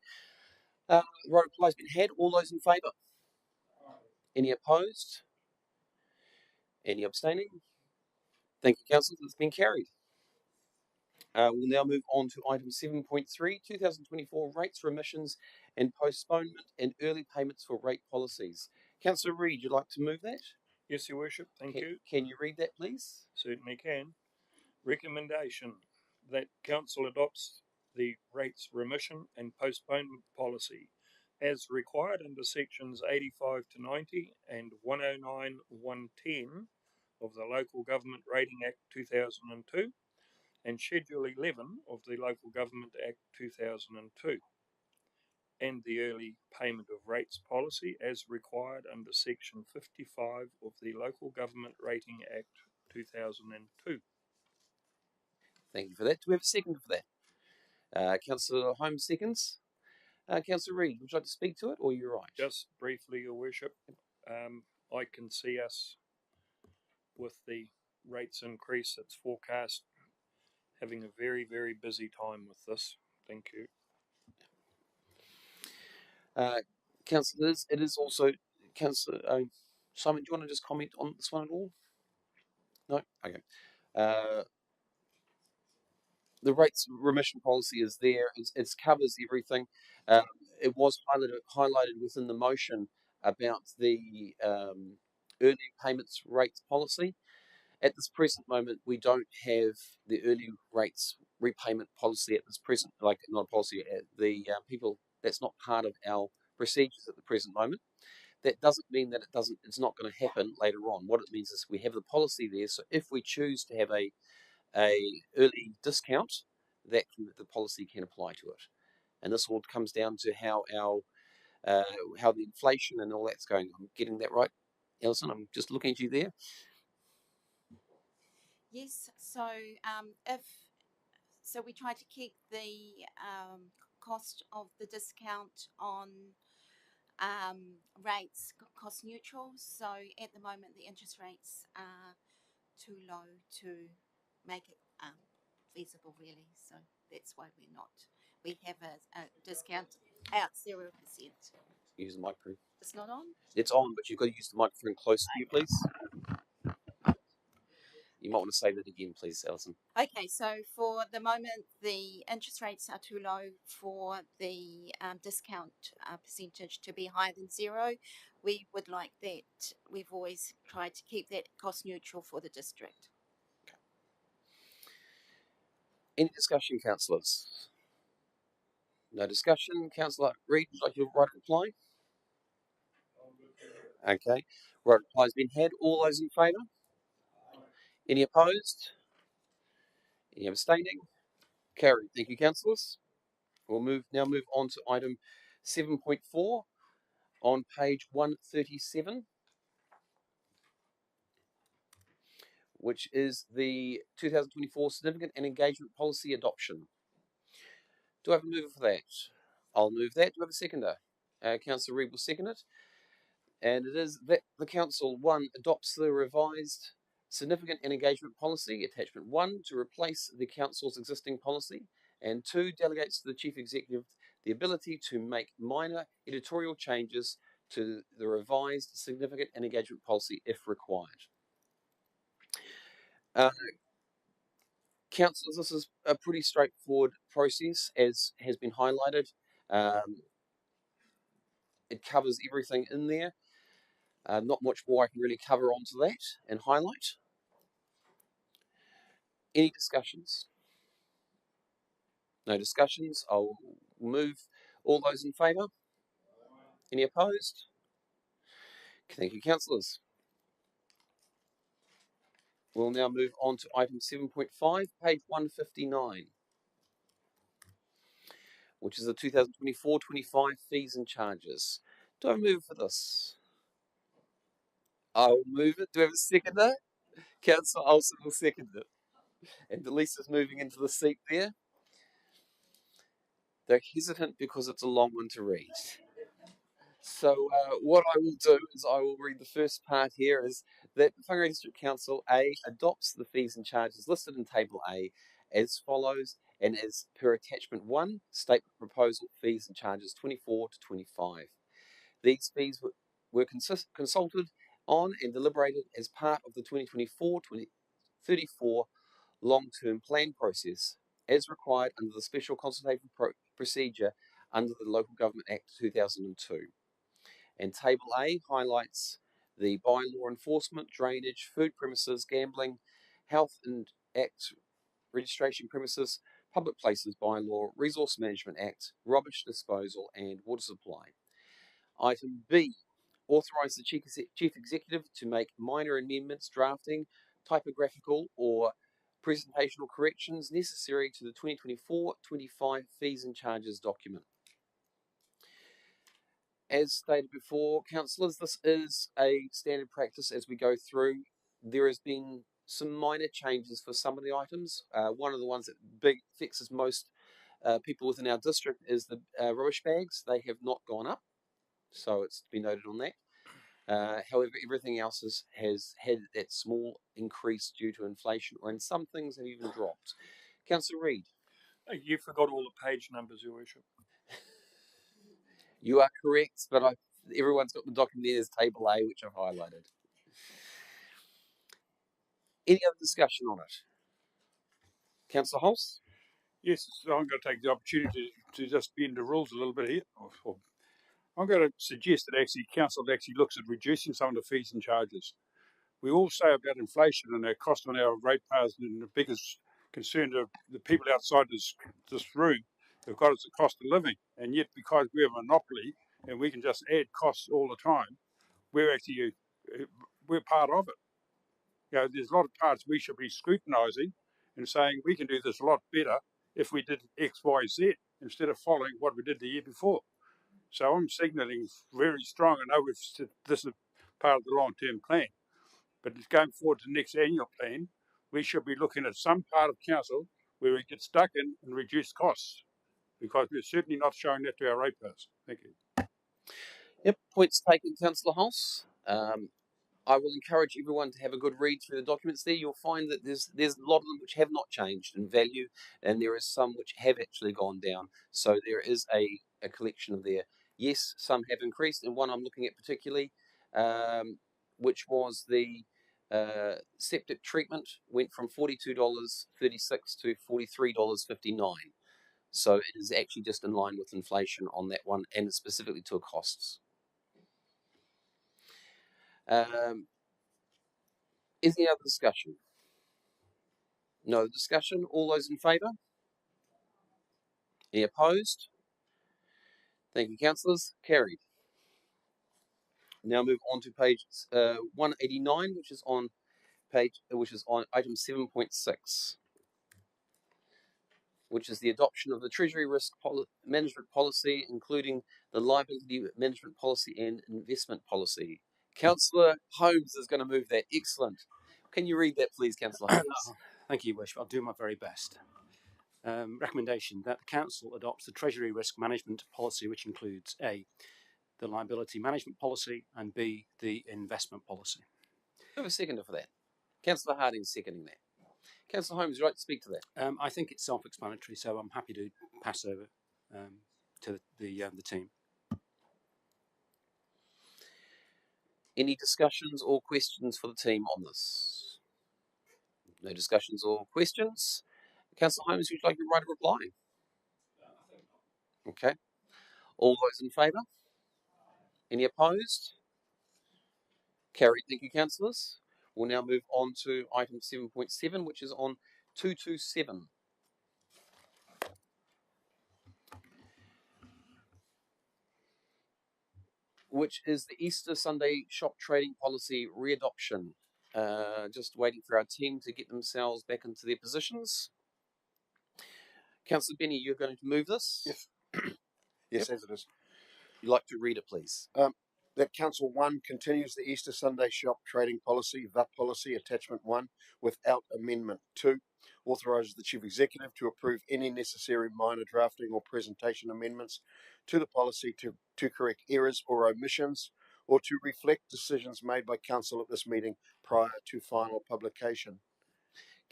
Right reply has been had. All those in favour? Any opposed? Any abstaining? Thank you, Councillors. It's been carried. We'll now move on to item 7.3, 2024 rates, remissions and postponement and early payments for rate policies. Councillor Reid, you'd like to move that? Yes, Your Worship, thank you. Can you read that, please? Certainly can. Recommendation that Council adopts the rates remission and postponement policy as required under sections 85 to 90 and 109 110 of the Local Government Rating Act 2002 and Schedule 11 of the Local Government Act 2002, and the early payment of rates policy as required under section 55 of the Local Government Rating Act 2002. Thank you for that. Do we have a second for that? Councillor Holmes seconds. Councillor Reid, would you like to speak to it, or you're right? Just briefly, Your Worship, I can see us with the rates increase that's forecast having a very, very busy time with this. Thank you. Councillors, it is also, Councillor Simon, do you want to just comment on this one at all? No? Okay. The rates remission policy is there. It covers everything. It was highlighted within the motion about the early payments rates policy. At this present moment, we don't have the early rates repayment policy at this present, like not a policy. The people, that's not part of our procedures at the present moment. That doesn't mean that it's not going to happen later on. What it means is we have the policy there. So if we choose to have a early discount, that the policy can apply to it. And this all comes down to how how the inflation and all that's going. I'm getting that right, Alison? I'm just looking at you there. Yes, so we try to keep the cost of the discount on rates cost neutral. So at the moment, the interest rates are too low to make it feasible, really. So that's why we have a discount out 0%. Use the microphone. It's not on? It's on, but you've got to use the microphone close to you, please. You might want to say that again, please, Alison. Okay, so for the moment, the interest rates are too low for the discount percentage to be higher than 0. We would like that. We've always tried to keep that cost neutral for the district. Okay. Any discussion, councillors? No discussion. Councillor Reid, would you like your right to reply? Okay. Right reply has been had. All those in favour? Any opposed? Any abstaining? Carried. Thank you, councillors. We'll now move on to item 7.4 on page 137, which is the 2024 Significant and Engagement Policy Adoption. Do I have a mover for that? I'll move that. Do I have a seconder? Councillor Reid will second it. And it is that the Council, 1, adopts the revised Significant and Engagement Policy, Attachment 1, to replace the Council's existing policy, and 2, delegates to the Chief Executive the ability to make minor editorial changes to the revised Significant and Engagement Policy if required. Councillors, this is a pretty straightforward process, as has been highlighted. It covers everything in there. Not much more I can really cover onto that and highlight. Any discussions? No discussions. I'll move. All those in favour? Any opposed? Thank you, councillors. We'll now move on to item 7.5, page 159, which is the 2024-25 fees and charges. Do I move for this? I'll move it. Do I have a seconder? Councillor Olsen will second it. And Lisa's moving into the seat there. They're hesitant because it's a long one to read. So what I will do is I will read the first part here is that the Whangarei District Council A adopts the fees and charges listed in Table A as follows and as per Attachment 1, Statement Proposal Fees and Charges 24 to 25. These fees were consulted on and deliberated as part of the 2024-2034 long-term plan process as required under the Special Consultation Procedure under the Local Government Act 2002. And Table A highlights the bylaw enforcement, drainage, food premises, gambling, health and Act, registration premises, public places bylaw, Resource Management Act, rubbish disposal, and water supply. Item B, authorise the Chief Executive to make minor amendments, drafting, typographical or presentational corrections necessary to the 2024-25 fees and charges document. As stated before, councillors, this is a standard practice as we go through. There has been some minor changes for some of the items. One of the ones that affects most people within our district is the rubbish bags. They have not gone up, so it's to be noted on that. However, everything else has had that small increase due to inflation, and some things have even dropped. Councillor Reid. You forgot all the page numbers, Your Worship. You are correct, but everyone's got the document there as Table A, which I've highlighted. Any other discussion on it? Councillor Hulse? Yes, so I'm going to take the opportunity to just bend the rules a little bit here. I'm going to suggest that actually council actually looks at reducing some of the fees and charges. We all say about inflation and their cost on our ratepayers, and the biggest concern of the people outside this room have got is the cost of living. And yet, because we're a monopoly and we can just add costs all the time, we're part of it. You know, there's a lot of parts we should be scrutinising and saying we can do this a lot better if we did X, Y, Z instead of following what we did the year before. So I'm signalling very strong. I know this is part of the long-term plan, but going forward to the next annual plan, we should be looking at some part of council where we get stuck in and reduce costs, because we're certainly not showing that to our ratepayers. Thank you. Yep, points taken, Councillor Hulse. I will encourage everyone to have a good read through the documents there. You'll find that there's a lot of them which have not changed in value, and there is some which have actually gone down. So there is a collection of there. Yes, some have increased, and one I'm looking at particularly, which was the septic treatment, went from $42.36 to $43.59. So it is actually just in line with inflation on that one, and specifically to costs. Is there any other discussion? No discussion. All those in favour? Any opposed? Thank you, councillors. Carried. Now move on to page 189, which is on item 7.6, which is the adoption of the Treasury Risk Management Policy, including the Liability Management Policy and Investment Policy. Councillor Holmes is going to move that. Excellent. Can you read that, please, Councillor Holmes? Thank you, Worship. I'll do my very best. Recommendation that the Council adopts the Treasury Risk Management Policy, which includes A, the Liability Management Policy, and B, the Investment Policy. I have a seconder for that. Councillor Harding seconding that. Councillor Holmes, would you like to speak to that? I think it's self-explanatory, so I'm happy to pass over to the team. Any discussions or questions for the team on this? No discussions or questions. Councillor Holmes, would you like to write a reply? Okay. All those in favour? Any opposed? Carried. Thank you, councillors. We'll now move on to item 7.7, which is on 227. Which is the Easter Sunday shop trading policy readoption. Just waiting for our team to get themselves back into their positions. Councillor Benny, you're going to move this? Yes. Yes, Yep. as it is. You'd like to read it, please? That Council 1 continues the Easter Sunday shop trading policy, VAP policy, attachment 1, without amendment. 2, authorises the Chief Executive to approve any necessary minor drafting or presentation amendments to the policy to correct errors or omissions, or to reflect decisions made by Council at this meeting prior to final publication.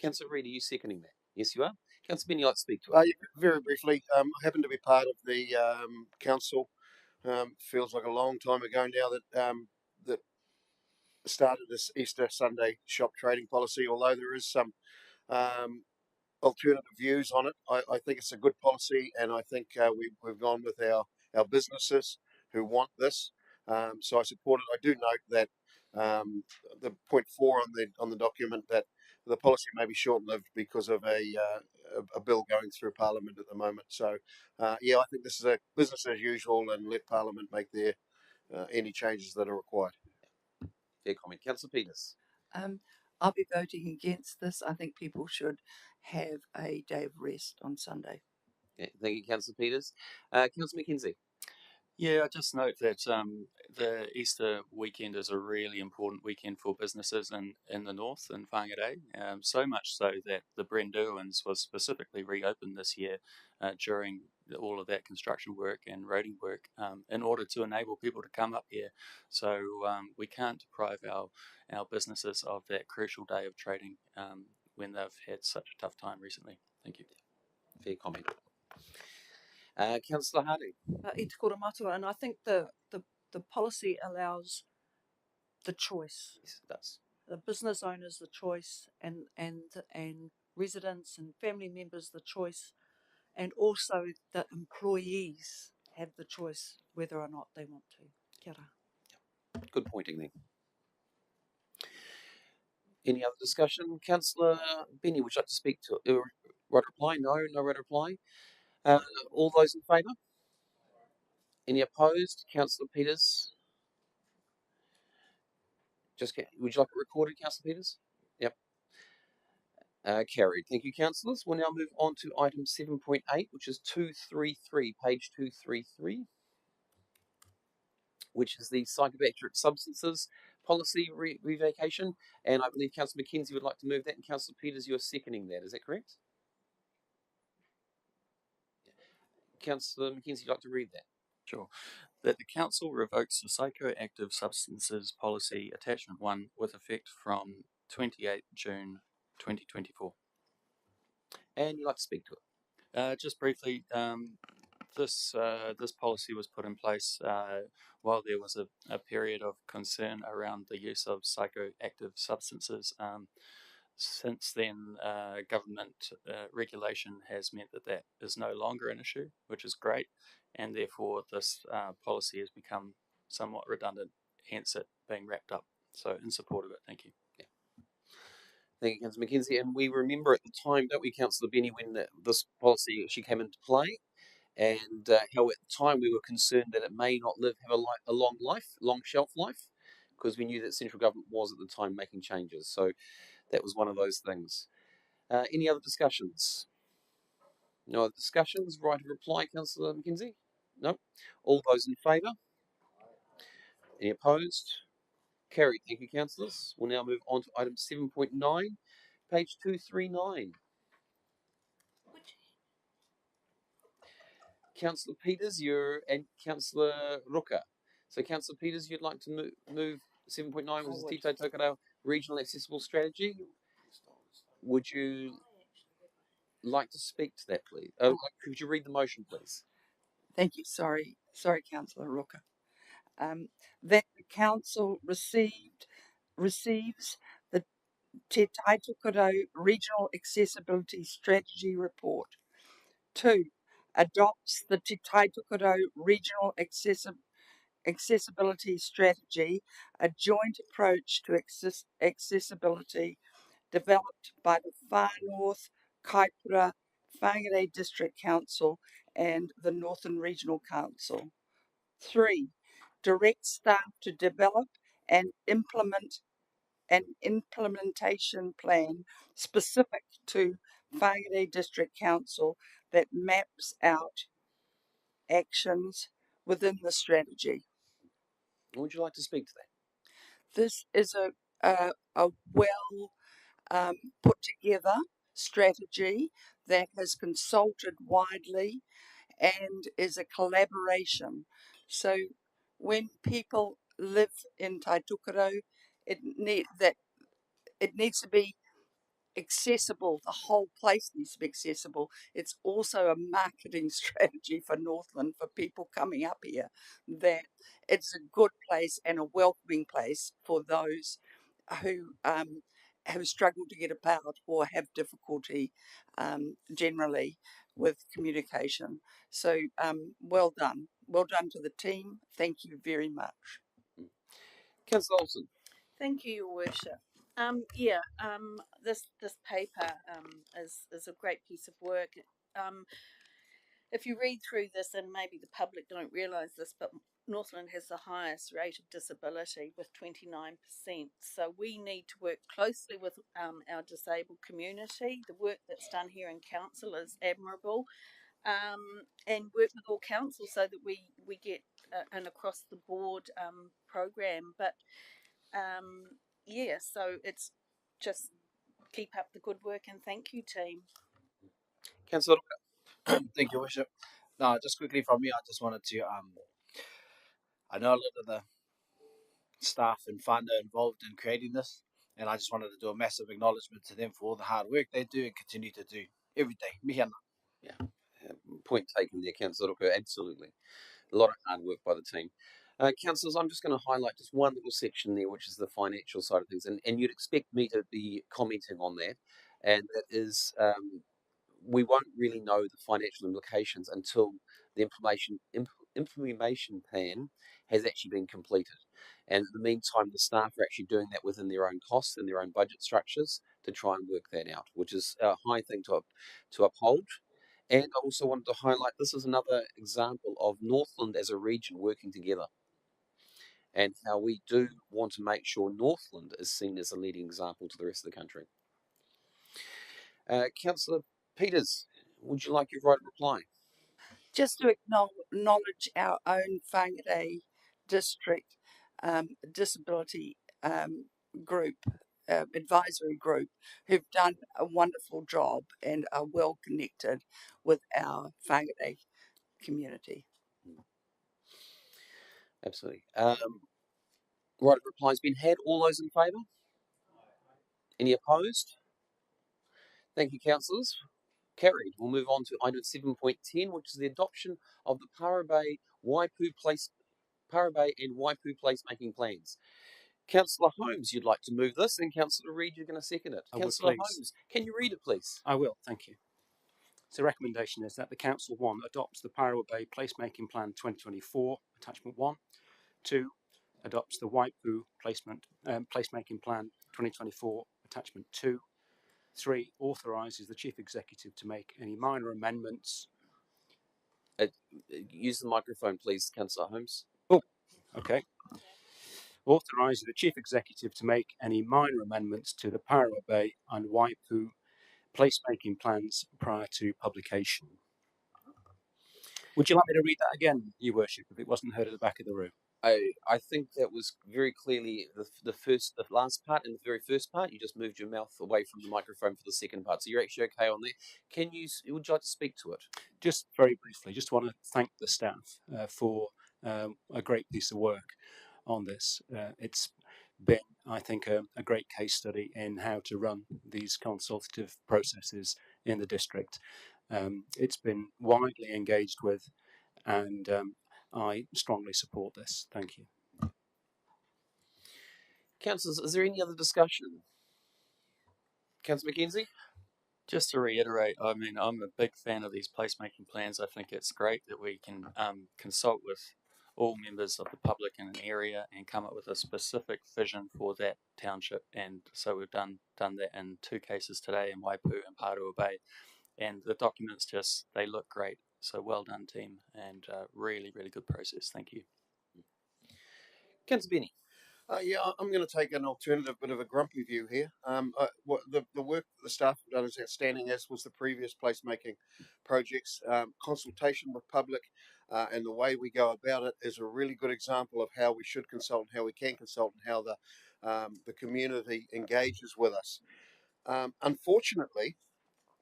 Councillor Reid, are you seconding that? Yes, you are. Councillor Benny, I'd like to speak to it. Very briefly, I happen to be part of the Council. Feels like a long time ago now that started this Easter Sunday shop trading policy. Although there is some alternative views on it, I think it's a good policy, and I think we've gone with our businesses who want this. So I support it. I do note that the point 4 on the document, that the policy may be short-lived because of a bill going through Parliament at the moment. So yeah, I think this is a business as usual, and let Parliament make their any changes that are required. Fair comment. Councillor Peters. I'll be voting against this. I think people should have a day of rest on Sunday. Yeah, thank you, Councillor Peters. Councillor McKenzie. Yeah, I just note that the Easter weekend is a really important weekend for businesses in the north, in Whangarei, so much so that the Brenderwins was specifically reopened this year during all of that construction work and roading work in order to enable people to come up here. So we can't deprive our businesses of that crucial day of trading when they've had such a tough time recently. Thank you. Fair comment. Councillor Harding. I te kora matua, and I think the policy allows the choice. Yes, it does. The business owners the choice, and residents and family members the choice, and also the employees have the choice whether or not they want to. Kia ora. Good pointing there. Any other discussion? Councillor Benny, would you like to speak to it? Right reply? No, no right reply. All those in favour? Any opposed? Councillor Peters. Would you like it recorded, Councillor Peters? Yep. Carried. Thank you, councillors. We'll now move on to item 7.8, which is 233, page 233, which is the psychoactive substances policy revocation. And I believe Councillor McKenzie would like to move that, and Councillor Peters, you're seconding that. Is that correct? Councillor McKenzie, you'd like to read that? Sure. That the Council revokes the psychoactive substances policy attachment 1 with effect from 28 June 2024. And you'd like to speak to it? Just briefly, this policy was put in place while there was a period of concern around the use of psychoactive substances. Since then, government regulation has meant that is no longer an issue, which is great, and therefore this policy has become somewhat redundant, hence it being wrapped up. So in support of it, thank you. Yeah. Thank you, Councillor McKenzie. And we remember at the time, don't we, Councillor Benny, when this policy actually came into play, and how at the time we were concerned that it may not have a long shelf life, because we knew that central government was at the time making changes. So that was one of those things. Any other discussions? No other discussions? Right of reply, Councillor McKenzie? No? All those in favour? Any opposed? Carried. Thank you, councillors. We'll now move on to item 7.9, page 239. Councillor Peters, and Councillor Ruka. So, Councillor Peters, you'd like to move 7.9, which is Tito Tokara Regional Accessible Strategy. Would you like to speak to that, please? Could you read the motion, please? Thank you. Sorry, Councillor Rooker. That the council receives the Te Taitokoro Regional Accessibility Strategy Report. 2. Adopts the Te Taitokoro Regional Accessibility Strategy, a joint approach to accessibility developed by the Far North Kaipura Whangarei District Council and the Northern Regional Council. 3. Direct staff to develop and implement an implementation plan specific to Whangarei District Council that maps out actions within the strategy. Would you like to speak to that? This is a well put together strategy that has consulted widely and is a collaboration. So when people live in Taitokoro, it needs to be accessible. The whole place needs to be accessible. It's also a marketing strategy for Northland, for people coming up here, that it's a good place and a welcoming place for those who have struggled to get about or have difficulty generally with communication. So well done. Well done to the team. Thank you very much. Councillor Olsen. Thank you, Your Worship. This paper is a great piece of work. If you read through this, and maybe the public don't realise this, but Northland has the highest rate of disability with 29%. So we need to work closely with our disabled community. The work that's done here in council is admirable, and work with all councils so that we get an across the board program. But so it's just keep up the good work and thank you, team. Councillor. Thank you, Worship. No, just quickly from me, I just wanted to I know a lot of the staff and funder involved in creating this, and I just wanted to do a massive acknowledgement to them for all the hard work they do and continue to do every day. Mihi ana. Yeah, point taken there, Councillor. Absolutely. A lot of hard work by the team. Councillors, I'm just going to highlight just one little section there, which is the financial side of things, and you'd expect me to be commenting on that, and that is we won't really know the financial implications until the implementation plan has actually been completed. And in the meantime, the staff are actually doing that within their own costs and their own budget structures to try and work that out, which is a high thing to uphold. And I also wanted to highlight this is another example of Northland as a region working together, and how we do want to make sure Northland is seen as a leading example to the rest of the country. Councillor Peters, would you like your right of reply? Just to acknowledge our own Whangarei District Disability Group, advisory group, who've done a wonderful job and are well connected with our Whangarei community. Absolutely. Right of reply has been had. All those in favour? Any opposed? Thank you, councillors. Carried. We'll move on to item 7.10, which is the adoption of the Whangarei and Waipu placemaking plans. Councillor Holmes, you'd like to move this, and Councillor Reid, you're going to second it. Councillor Holmes, can you read it, please? I will, thank you. So the recommendation is that the Council 1 adopts the Whangarei Placemaking Plan 2024, Attachment 1. 2. Adopts the Waipu Placemaking Plan 2024, Attachment 2. 3. Authorises the Chief Executive to make any minor amendments. Use the microphone, please, Councillor Holmes. Oh, okay. Authorises the Chief Executive to make any minor amendments to the Whangarei and Waipu placemaking plans prior to publication. Would you like me to read that again, Your Worship, if it wasn't heard at the back of the room? I think that was very clearly the last part and the very first part. You just moved your mouth away from the microphone for the second part, so you're actually okay on there. Would you like to speak to it? Just very briefly, just want to thank the staff for a great piece of work on this. It's been, I think, a great case study in how to run these consultative processes in the district. It's been widely engaged with, and I strongly support this. Thank you. Councillors, is there any other discussion? Councillor Mackenzie? Just to reiterate, I mean, I'm a big fan of these placemaking plans. I think it's great that we can consult with all members of the public in an area and come up with a specific vision for that township. And so we've done that in 2 cases today in Waipu and Parua Bay. And the documents they look great. So well done, team, and really, really good process. Thank you. Councillor Benny? Yeah, I'm going to take an alternative bit of a grumpy view here. The work that the staff have done is outstanding, as was the previous placemaking projects. Consultation with public and the way we go about it is a really good example of how we should consult and how we can consult and how the community engages with us. Unfortunately,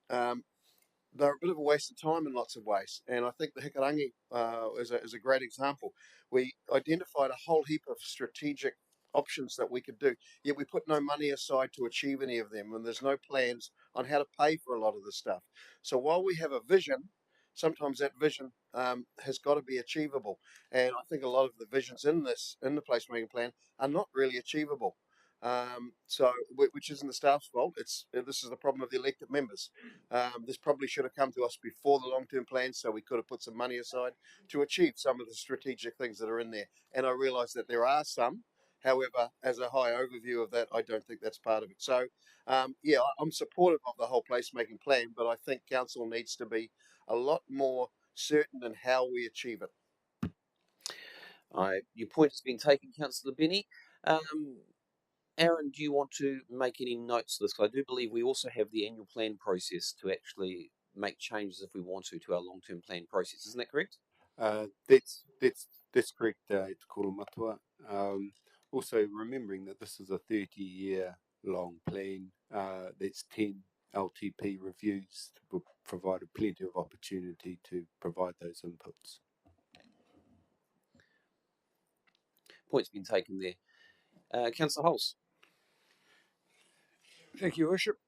they're a bit of a waste of time in lots of ways. And I think the Hikarangi is a great example. We identified a whole heap of strategic options that we could do, yet we put no money aside to achieve any of them, and there's no plans on how to pay for a lot of this stuff. So while we have a vision, sometimes that vision has got to be achievable. And I think a lot of the visions in the placemaking plan are not really achievable. Which isn't the staff's fault. This is the problem of the elected members. This probably should have come to us before the long-term plan, so we could have put some money aside to achieve some of the strategic things that are in there. And I realise that there are some. However, as a high overview of that, I don't think that's part of it. So, yeah, I'm supportive of the whole placemaking plan, but I think council needs to be a lot more certain in how we achieve it. Your point has been taken, Councillor Benny. Aaron, do you want to make any notes of this? Because I do believe we also have the annual plan process to actually make changes if we want to our long-term plan process. Isn't that correct? That's correct, Te Koro Matua. Also remembering that this is a 30-year long plan. That's 10 LTP reviews will provide plenty of opportunity to provide those inputs. Point's been taken there. Councillor Hulse. Thank you, Worship.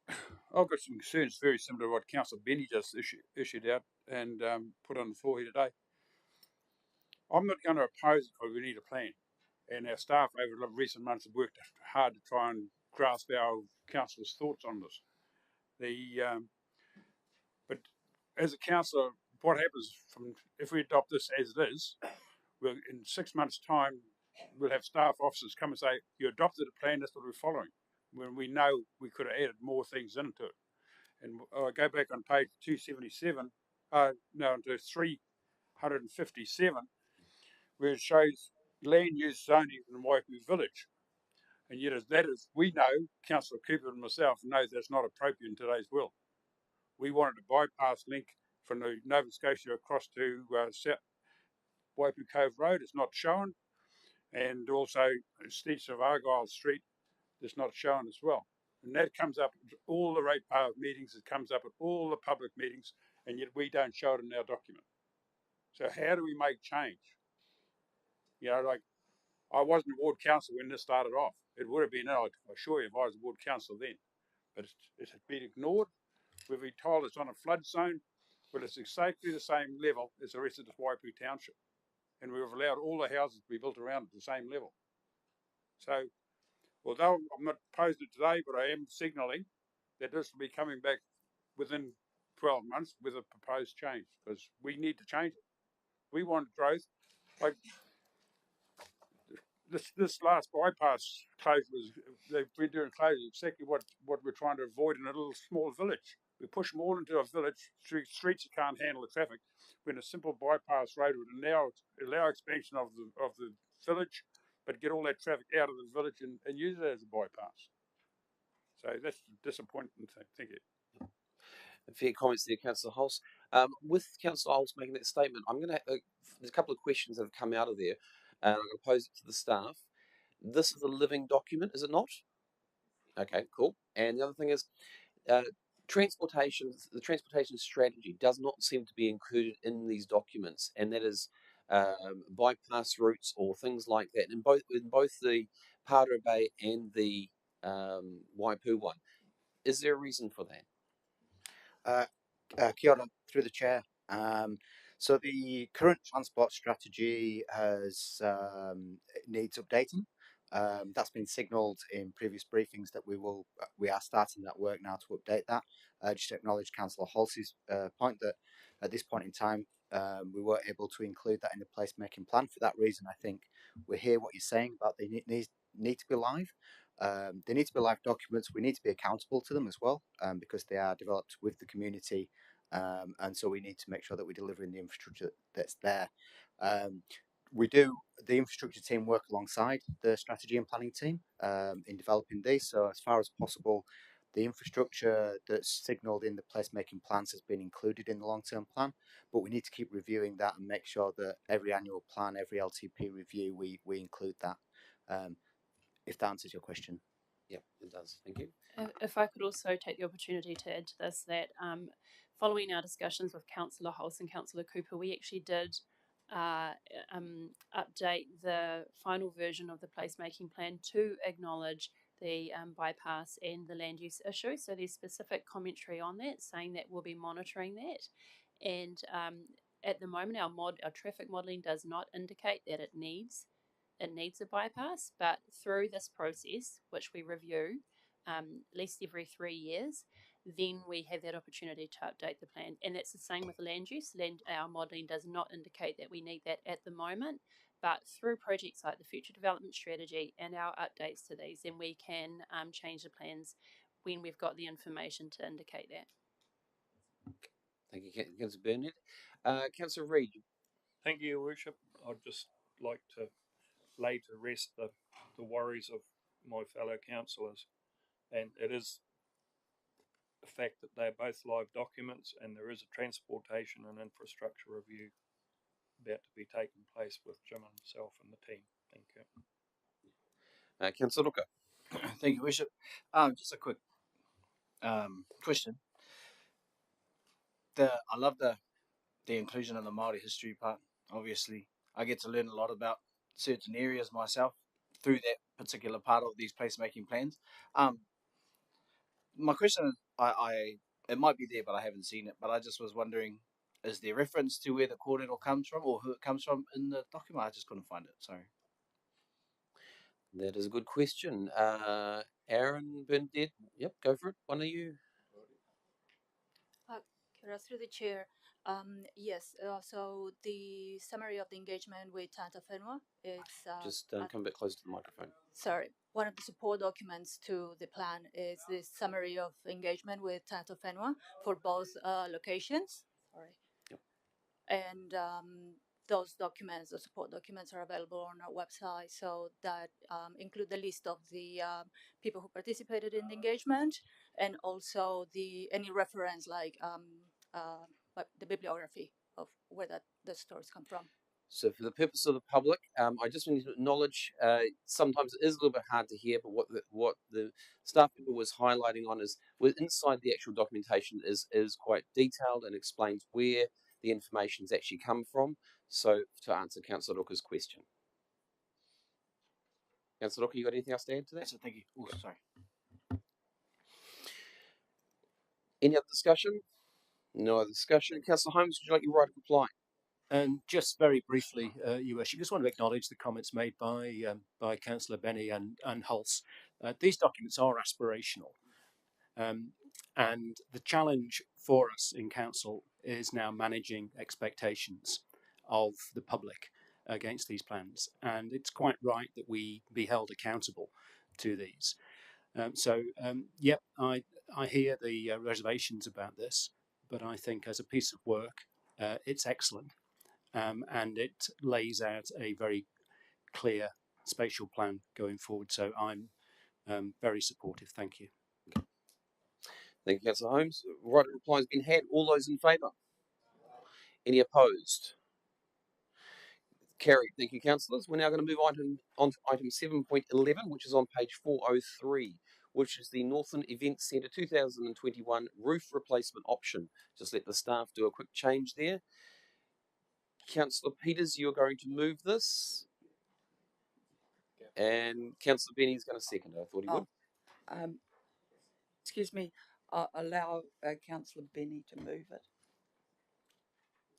I've got some concerns very similar to what Councillor Benny just issued out and put on the floor here today. I'm not going to oppose it because we need a plan. And our staff over the recent months have worked hard to try and grasp our councillors' thoughts on this. But as a councillor, what happens if we adopt this as it is? In 6 months' time, we'll have staff officers come and say, "You adopted a plan. That's what we're following." When we know we could have added more things into it. And I go back on page 277, to 357, where it shows land use zoning in Waipu Village. And yet we know, Councillor Cooper and myself know that's not appropriate in today's world. We wanted a bypass link from the Nova Scotia across to Waipu Cove Road. It's not shown. And also extension of Argyle Street is not shown as well. And that comes up at all the ratepayer meetings, it comes up at all the public meetings, and yet we don't show it in our document. So how do we make change? I wasn't a ward councillor when this started off. It would have been, I assure you, if I was a ward councillor then. But it has been ignored. We've been told it's on a flood zone, but it's exactly the same level as the rest of the Waipu Township. And we've allowed all the houses to be built around at the same level. So, although I'm not opposed to it today, but I am signalling that this will be coming back within 12 months with a proposed change, because we need to change it. We want growth. Like this last bypass closure they've been doing closure exactly what we're trying to avoid in a little small village. We push them all into a village, streets that can't handle the traffic, when a simple bypass road would allow expansion of the village, but get all that traffic out of the village and use it as a bypass. So that's a disappointing thing. Thank you. Fair comments there, Councillor Hulse. With Councillor Hulse making that statement, I'm going to. There's a couple of questions that have come out of there, and I'm going to pose it to the staff. This is a living document, is it not? Okay, cool. And the other thing is, the transportation strategy does not seem to be included in these documents, and that is bypass routes or things like that. In both the Parua Bay and the Waipu one, is there a reason for that? Kia ora, through the chair. So the current transport strategy needs updating. That's been signalled in previous briefings that we are starting that work now to update that. Just to acknowledge Councillor Halsey's point that at this point in time we weren't able to include that in the placemaking plan. For that reason, I think we hear what you're saying about they need to be live. They need to be live documents. We need to be accountable to them as well because they are developed with the community, and so we need to make sure that we're delivering the infrastructure that's there. The infrastructure team work alongside the strategy and planning team in developing these. So as far as possible, the infrastructure that's signalled in the placemaking plans has been included in the long-term plan, but we need to keep reviewing that and make sure that every annual plan, every LTP review, we include that. If that answers your question. Yep, it does. Thank you. If I could also take the opportunity to add to this, that following our discussions with Councillor Hulse and Councillor Cooper, we actually did update the final version of the placemaking plan to acknowledge the bypass and the land use issue. So there's specific commentary on that, saying that we'll be monitoring that. And at the moment, our traffic modelling does not indicate that it needs a bypass, but through this process, which we review at least every 3 years, then we have that opportunity to update the plan. And that's the same with land use. Our modelling does not indicate that we need that at the moment, but through projects like the Future Development Strategy and our updates to these, then we can change the plans when we've got the information to indicate that. Thank you, Councillor Burnett. Councillor Reid. Thank you, Your Worship. I'd just like to lay to rest the worries of my fellow councillors, and it is the fact that they're both live documents and there is a transportation and infrastructure review about to be taking place with Jim and myself and the team. Thank you. Councillor Luca. Thank you, Bishop. Just a quick question. I love the inclusion of the Māori history part. Obviously, I get to learn a lot about certain areas myself through that particular part of these placemaking plans. My question is, it might be there, but I haven't seen it. But I just was wondering, is there reference to where the kōrero comes from or who it comes from in the document? I just couldn't find it. Sorry. That is a good question. Aaron Burnett. Yep, go for it. One of you. Through the chair, yes. So the summary of the engagement with Tata Whenua, it's just come a bit closer to the microphone. Sorry, one of the support documents to the plan is the summary of engagement with Tata Whenua for both locations. Sorry. Yep. And those documents, the support documents, are available on our website. So that include the list of the people who participated in the engagement, and also any reference like the bibliography of where the stories come from. So for the purpose of the public, I just need to acknowledge sometimes it is a little bit hard to hear, but what the staff member was highlighting on is inside the actual documentation is quite detailed and explains where the information's actually come from. So to answer Councillor Luca's question. Councillor Luca, you got anything else to add to that? That's it, thank you. Oh, sorry. Any other discussion? No other discussion. Councillor Holmes, would you like your right of reply? And just very briefly, Your Worship, just want to acknowledge the comments made by Councillor Benny and Hulse. These documents are aspirational, and the challenge for us in Council is now managing expectations of the public against these plans, and it's quite right that we be held accountable to these. Yep, I hear the reservations about this, but I think as a piece of work, it's excellent. And it lays out a very clear spatial plan going forward. So I'm very supportive. Thank you. Thank you, Councillor Holmes. Right of reply has been had. All those in favour? Any opposed? Carried. Thank you, councillors. We're now going to move on to item 7.11, which is on page 403, which is the Northern Event Centre 2021 roof replacement option. Just let the staff do a quick change there. Councillor Peters, you're going to move this. And Councillor Benny is going to second it. I thought he would. Excuse me, allow Councillor Benny to move it.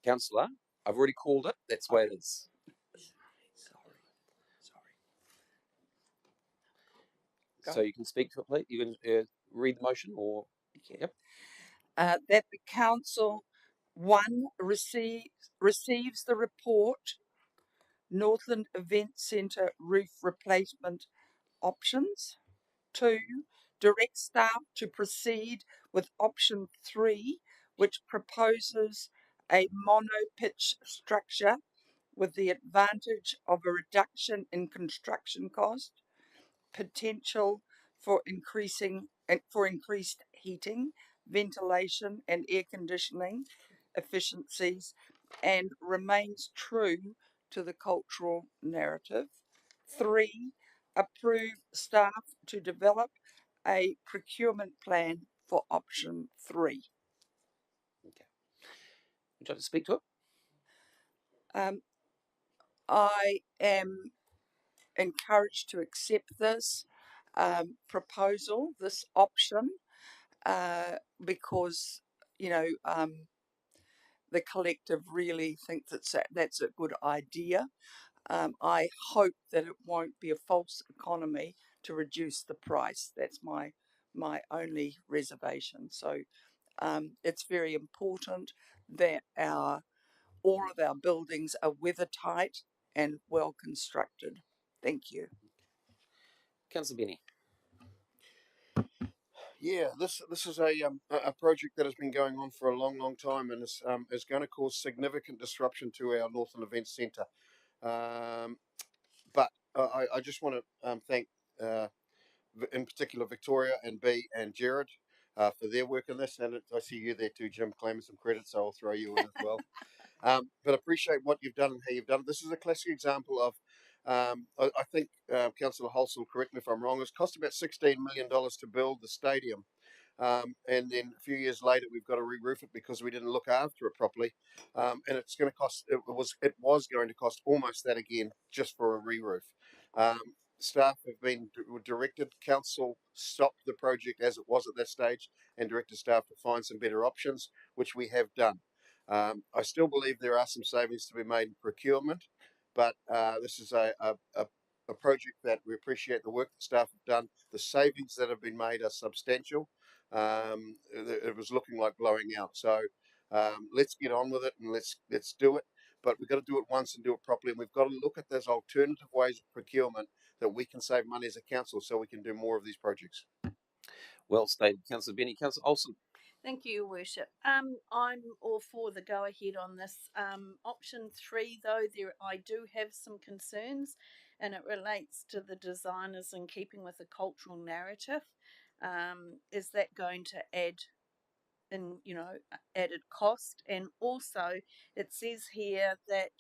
Councillor, I've already called it. That's the way it is. So you can speak to it, please. You can read the motion, or yep. That the council, one, receives the report, Northland Event Centre roof replacement options. 2, direct staff to proceed with option 3, which proposes a mono-pitch structure with the advantage of a reduction in construction cost, potential for increased heating, ventilation, and air conditioning efficiencies, and remains true to the cultural narrative. 3, approve staff to develop a procurement plan for option 3. Okay. Would you like to speak to it? I am encouraged to accept this proposal, this option, because the collective really think that's a good idea. I hope that it won't be a false economy to reduce the price. That's my only reservation. So it's very important that all of our buildings are weather tight and well constructed. Thank you. Councillor Benny. Yeah, this is a project that has been going on for a long time, and is going to cause significant disruption to our Northern Events Centre. But I just want to thank, in particular, Victoria and B and Jared for their work in this. And I see you there too, Jim, claiming some credit, so I'll throw you in as well. But appreciate what you've done and how you've done it. This is a classic example of, I think, Councillor Holsall, correct me if I'm wrong, it's cost about $16 million to build the stadium. And then a few years later, we've got to re-roof it because we didn't look after it properly. And it's going to cost, it was going to cost almost that again just for a re-roof. Staff have been directed, council stopped the project as it was at that stage and directed staff to find some better options, which we have done. I still believe there are some savings to be made in procurement, but this is a project that we appreciate the work that staff have done. The savings that have been made are substantial. It was looking like blowing out. So let's get on with it and let's do it. But we've got to do it once and do it properly. And we've got to look at those alternative ways of procurement that we can save money as a council so we can do more of these projects. Well stated, Councillor Benny. Councillor Olsen. Thank you, Your Worship. I'm all for the go ahead on this. Option 3, though, I do have some concerns, and it relates to the designers in keeping with the cultural narrative. Is that going to add added cost? And also it says here that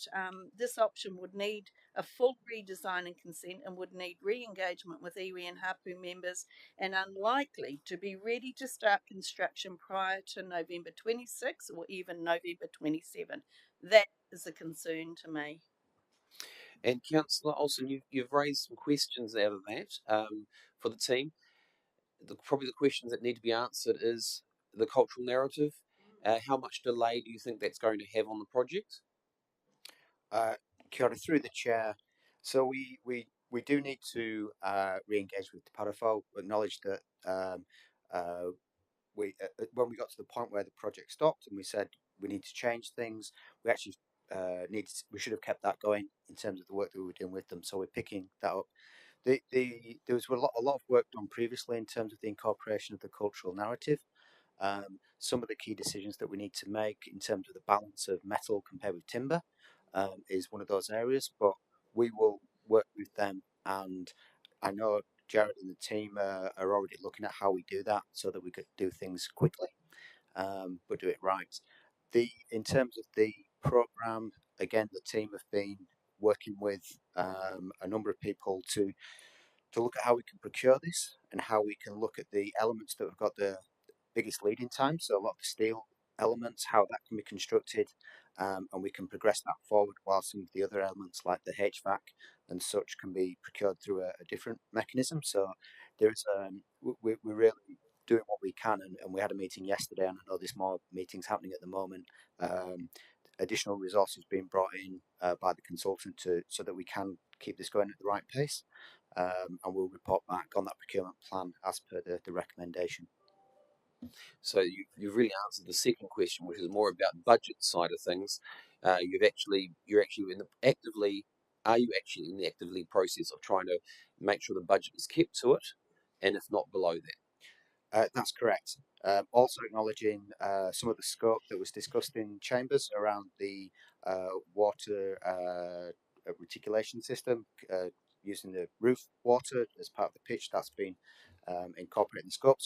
this option would need a full redesign and consent and would need re-engagement with iwi and hapu members, and unlikely to be ready to start construction prior to November 26 or even November 27. That is a concern to me. And Councillor Olsen, you've raised some questions out of that for the team. Probably the questions that need to be answered is the cultural narrative. How much delay do you think that's going to have on the project? Kia ora, through the chair. So we do need to re-engage with Te Parafo, acknowledge that when we got to the point where the project stopped and we said we need to change things, we actually we should have kept that going in terms of the work that we were doing with them. So we're picking that up. There was a lot of work done previously in terms of the incorporation of the cultural narrative. Some of the key decisions that we need to make in terms of the balance of metal compared with timber is one of those areas, but we will work with them, and I know Jared and the team are already looking at how we do that so that we could do things quickly, but do it right. In terms of the program, again, the team have been working with a number of people to look at how we can procure this and how we can look at the elements that have got the biggest lead in time. So a lot of the steel elements, how that can be constructed, and we can progress that forward while some of the other elements like the HVAC and such can be procured through a different mechanism. So there's we're really doing what we can, and we had a meeting yesterday, and I know there's more meetings happening at the moment. Additional resources being brought in by the consultant so that we can keep this going at the right pace. and we'll report back on that procurement plan as per the recommendation. So you've really answered the second question, which is more about budget side of things. Are you actually in the actively process of trying to make sure the budget is kept to it, and if not below that? That's correct. Also acknowledging some of the scope that was discussed in chambers around the water reticulation system, using the roof water as part of the pitch. That's been incorporated in the scope.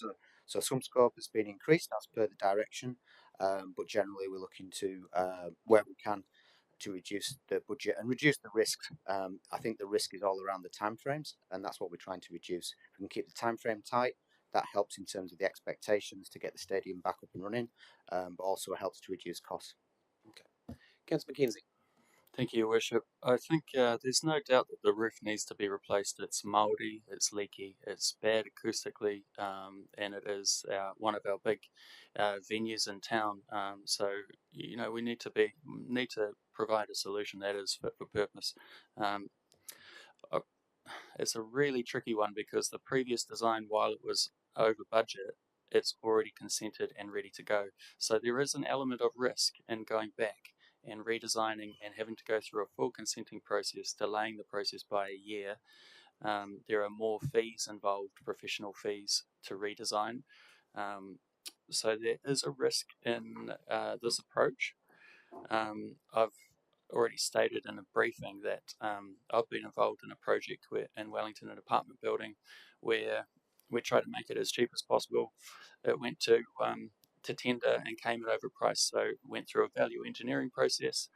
So some scope has been increased as per the direction, but generally we're looking to, where we can, to reduce the budget and reduce the risk. I think the risk is all around the timeframes, and that's what we're trying to reduce. If we can keep the timeframe tight, that helps in terms of the expectations to get the stadium back up and running, but also helps to reduce costs. Okay. Councillor Mackenzie. Thank you, Your Worship. I think there's no doubt that the roof needs to be replaced. It's mouldy, it's leaky, it's bad acoustically, and it is one of our big venues in town. So we need to provide a solution that is fit for purpose. It's a really tricky one because the previous design, while it was over budget, it's already consented and ready to go. So there is an element of risk in going back and redesigning and having to go through a full consenting process, delaying the process by a year. There are more fees involved, professional fees, to redesign. So there is a risk in this approach. I've already stated in a briefing that I've been involved in a project in Wellington, an apartment building, where we tried to make it as cheap as possible. It went to tender and came at overpriced, so went through a value engineering process.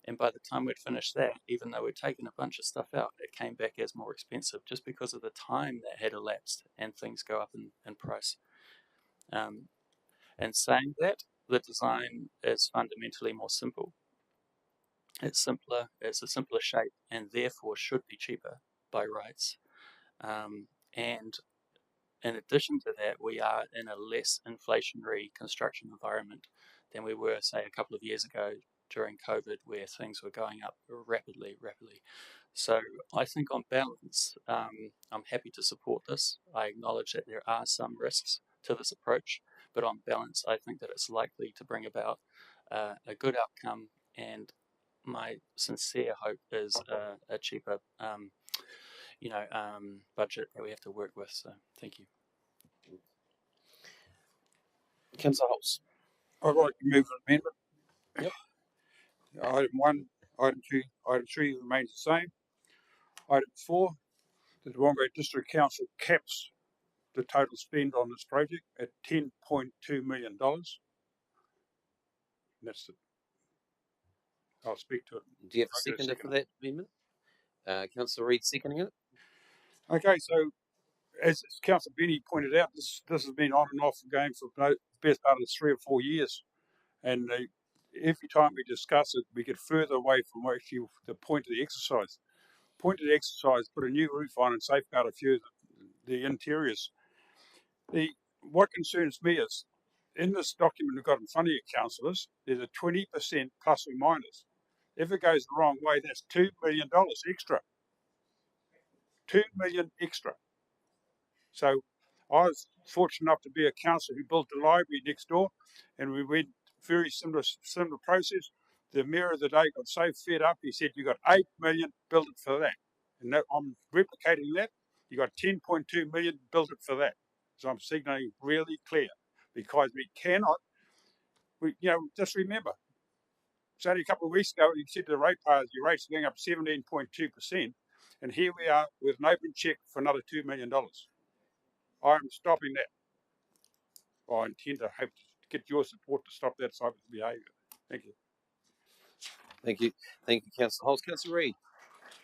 And by the time we'd finished that, even though we'd taken a bunch of stuff out, it came back as more expensive just because of the time that had elapsed and things go up in price. And saying that, the design is fundamentally more simple. It's simpler, it's a simpler shape, and therefore should be cheaper by rights. And in addition to that, we are in a less inflationary construction environment than we were, say, a couple of years ago during COVID, where things were going up rapidly. So I think on balance, I'm happy to support this. I acknowledge that there are some risks to this approach, but on balance, I think that it's likely to bring about a good outcome, and my sincere hope is a cheaper budget that we have to work with. So thank you. Councillor Holtz. I'd like to move an amendment. Yep. Item 1, item 2, item 3 remains the same. Item 4, that the Whangarei District Council caps the total spend on this project at $10.2 million. That's it. I'll speak to it. Do you have a seconder for that amendment? Councillor Reid seconding it. Okay, so as Councillor Benny pointed out, this has been on and off going for the best part of 3 or 4 years, and every time we discuss it, we get further away from actually the point of the exercise. The point of the exercise: put a new roof on and safeguard a few of the interiors. What concerns me is, in this document we've got in front of you, councillors, there's a 20% plus or minus. If it goes the wrong way, that's $2 million extra. $2 million extra. So I was fortunate enough to be a councillor who built a library next door, and we went very similar process. The mayor of the day got so fed up, he said, "You got $8 million, build it for that." And that, I'm replicating that. You got $10.2 million, build it for that. So I'm signalling really clear, because we cannot. Just remember, it's only a couple of weeks ago you said to the ratepayers, your rates are going up 17.2%, and here we are with an open check for another $2 million. I'm stopping that. I intend to hope to get your support to stop that type of behaviour. Thank you. Thank you. Thank you, Councillor Holtz. Councillor Reid.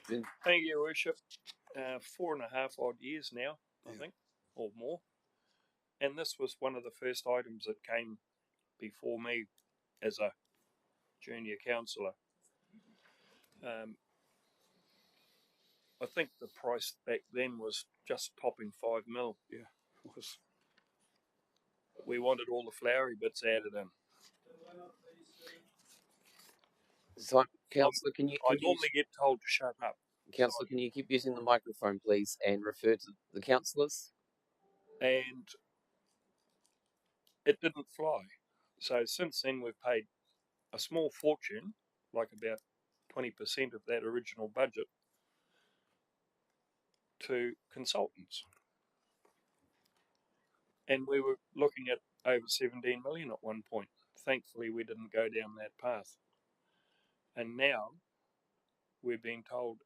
Thank you, Your Worship. 4.5 odd years now, I think, or more. And this was one of the first items that came before me as a junior councillor. I think the price back then was just topping $5 million. Yeah, it was. We wanted all the flowery bits added in. So, Councillor, can you normally get told to shut up. Councillor, can you keep using the microphone, please, and refer to the councillors? and it didn't fly. So since then, we've paid a small fortune, like about 20% of that original budget, to consultants. And we were looking at over 17 million at one point. Thankfully, we didn't go down that path. And now we're being told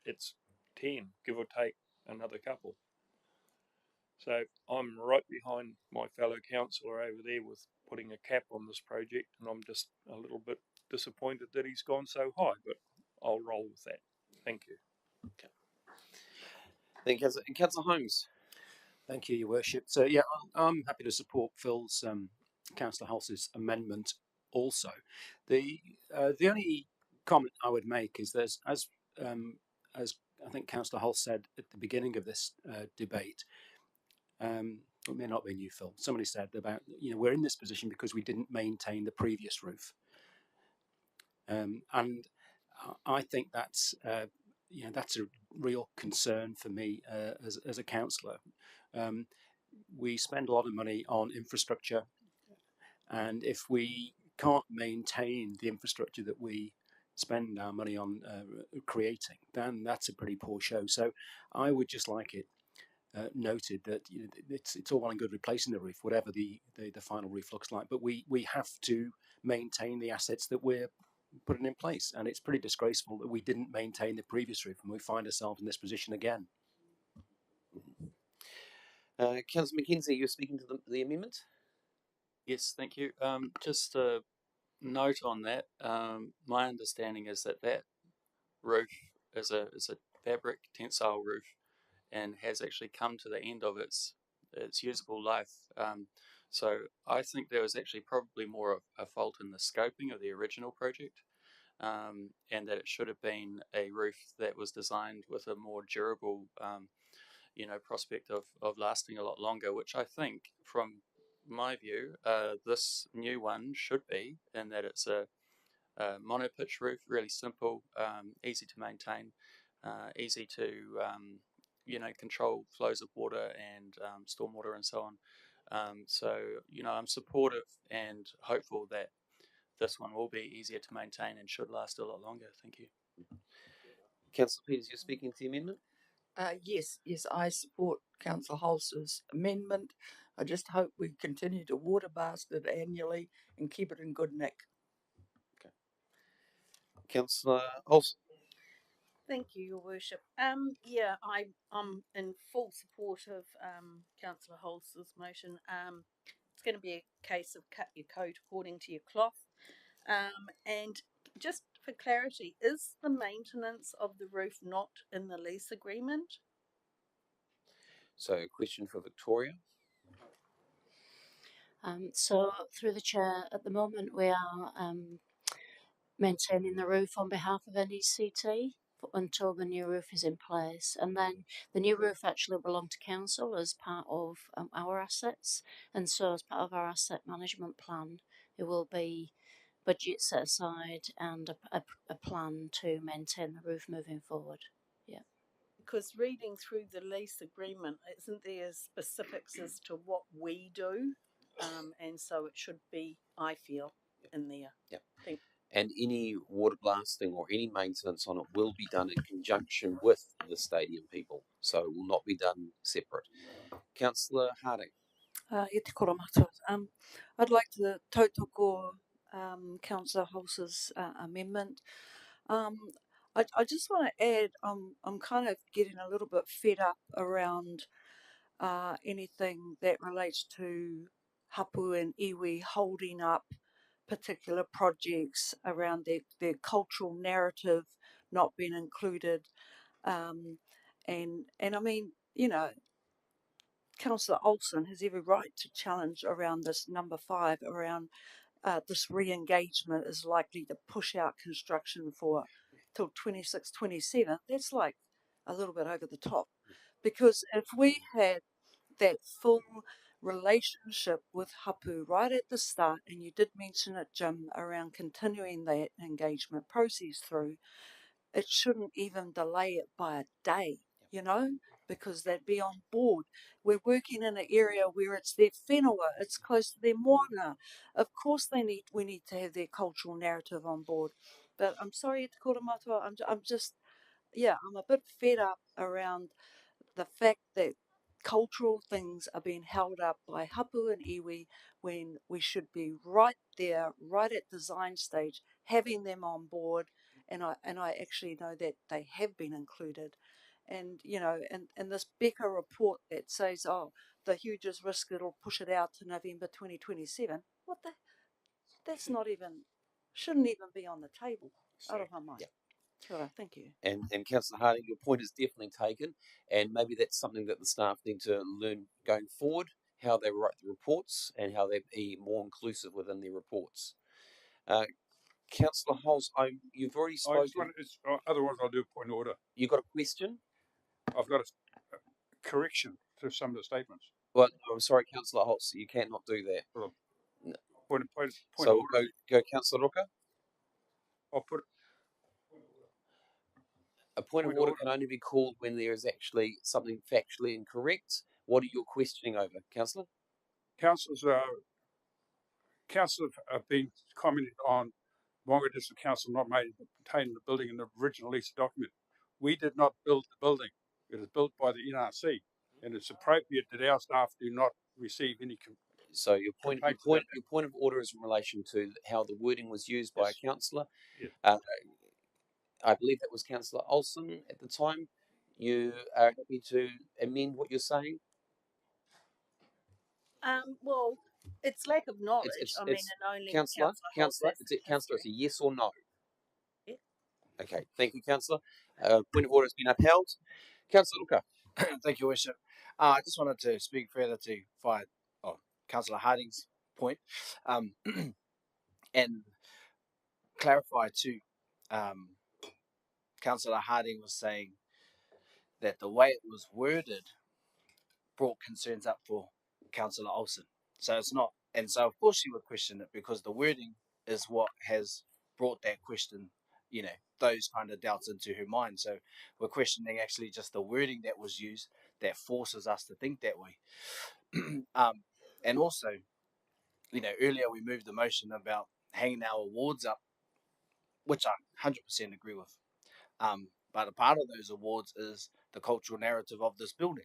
it's 10, give or take another couple. So I'm right behind my fellow councillor over there with putting a cap on this project, and I'm just a little bit disappointed that he's gone so high, but I'll roll with that. Thank you. Okay. Thank you, Councillor Holmes. Thank you, Your Worship. So yeah, I'm happy to support Phil's Councillor Hulse's amendment. Also, the only comment I would make is there's as I think Councillor Hulse said at the beginning of this debate. It may not be you, Phil. Somebody said about we're in this position because we didn't maintain the previous roof, and I think that's that's a real concern for me as a councillor. We spend a lot of money on infrastructure, and if we can't maintain the infrastructure that we spend our money on creating, then that's a pretty poor show. So I would just like it noted that it's all well and good replacing the roof, whatever the final roof looks like, but we have to maintain the assets that we're putting in place, and it's pretty disgraceful that we didn't maintain the previous roof and we find ourselves in this position again. Councillor McKenzie, you're speaking to the amendment? Yes, thank you. Just a note on that. My understanding is that that roof is a fabric tensile roof and has actually come to the end of its usable life. So I think there was actually probably more of a fault in the scoping of the original project, and that it should have been a roof that was designed with a more durable prospect of lasting a lot longer, which I think, from my view, this new one should be, in that it's a mono-pitch roof, really simple, easy to maintain, easy to control flows of water and stormwater and so on. So I'm supportive and hopeful that this one will be easier to maintain and should last a lot longer. Thank you. Councillor Peters, you're speaking to the amendment? Yes, I support Councillor Hulse's amendment. I just hope we continue to water blast it annually and keep it in good nick. Okay. Councillor Olsen. Thank you, Your Worship. Yeah, I'm in full support of Councillor Hols's motion. It's going to be a case of cut your coat according to your cloth. And just for clarity, is the maintenance of the roof not in the lease agreement? So, a question for Victoria. So through the chair, at the moment we are maintaining the roof on behalf of NECT until the new roof is in place, and then the new roof actually belongs to council as part of our assets, and so as part of our asset management plan there will be budget set aside and a plan to maintain the roof moving forward. Yeah, because reading through the lease agreement, isn't there specifics as to what we do, and so it should be, I feel, in there. Yeah. And any water blasting or any maintenance on it will be done in conjunction with the stadium people, so it will not be done separate. Councillor Harding. E te kora matua. I'd like to tautoko Councillor Hulse's amendment. I just want to add, I'm kind of getting a little bit fed up around anything that relates to hapu and iwi holding up particular projects around their cultural narrative not being included. And I mean, Councillor Olsen has every right to challenge around this number 5, around this re-engagement is likely to push out construction for till 26, 27. That's like a little bit over the top, because if we had that full relationship with hapu right at the start, and you did mention it, Jim, around continuing that engagement process through, it shouldn't even delay it by a day, you know, because they'd be on board. We're working in an area where it's their whenua, it's close to their moana. Of course, we need to have their cultural narrative on board. But I'm sorry, Te Kora Matua, I'm just, yeah, I'm a bit fed up around the fact that cultural things are being held up by hapu and iwi when we should be right there, right at design stage, having them on board. And I actually know that they have been included. And, you know, and this Becker report that says, oh, the hugest risk it'll push it out to November 2027. What the? That's not even, shouldn't even be on the table. Aroha mai. Yeah. Kia ora, thank you. And Councillor Harding, your point is definitely taken, and maybe that's something that the staff need to learn going forward, how they write the reports and how they be more inclusive within their reports. Councillor Holes, you've already spoken. Otherwise, I'll do a point of order. You got a question? I've got a correction to some of the statements. Well, no, I'm sorry, Councillor Holtz, you cannot do that. Well, No. point So of we'll order. go Councillor Ruka. I'll put A point of order can only be called when there is actually something factually incorrect. What are you questioning over, Councillor? councillors have been commenting on Whangarei District Council not maintaining the building in the original lease document. We did not build the building. It was built by the NRC, and it's appropriate that our staff do not receive any. So your point of order is in relation to how the wording was used by a councillor. Yes. I believe that was Councillor Olsen at the time. You are happy to amend what you're saying? Well, it's lack of knowledge. It's and only Councillor, it's a yes or no? Yeah. Okay, thank you, Councillor. Point of order has been upheld. Councillor Luka. Thank you, Worship. I just wanted to speak further to Councillor Harding's point, and clarify too. Councillor Harding was saying that the way it was worded brought concerns up for Councillor Olsen. So it's not, and so of course she would question it because the wording is what has brought that question, you know, those kind of doubts into her mind. So we're questioning actually just the wording that was used that forces us to think that way. And also, you know, earlier we moved the motion about hanging our awards up, which I 100% agree with. But a part of those awards is the cultural narrative of this building.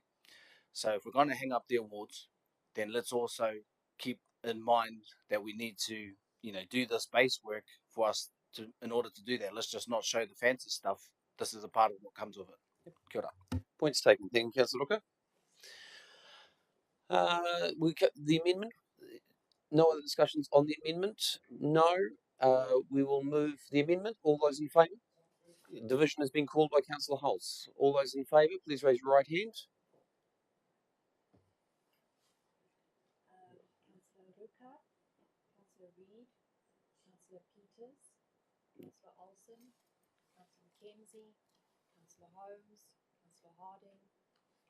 So if we're going to hang up the awards, then let's also keep in mind that we need to, you know, do this base work for us to, in order to do that. Let's just not show the fancy stuff. This is a part of what comes with it. Kia ora. Points taken. Thank you, Councillor Luka. The amendment. No other discussions on the amendment? No. We will move the amendment. All those in favour? Division has been called by Councillor Holtz. All those in favour, please raise your right hand. Councillor Ruka, Councillor Reid, Councillor Peters, Councillor Olsen, Councillor McKenzie, Councillor Holmes, Councillor Harding,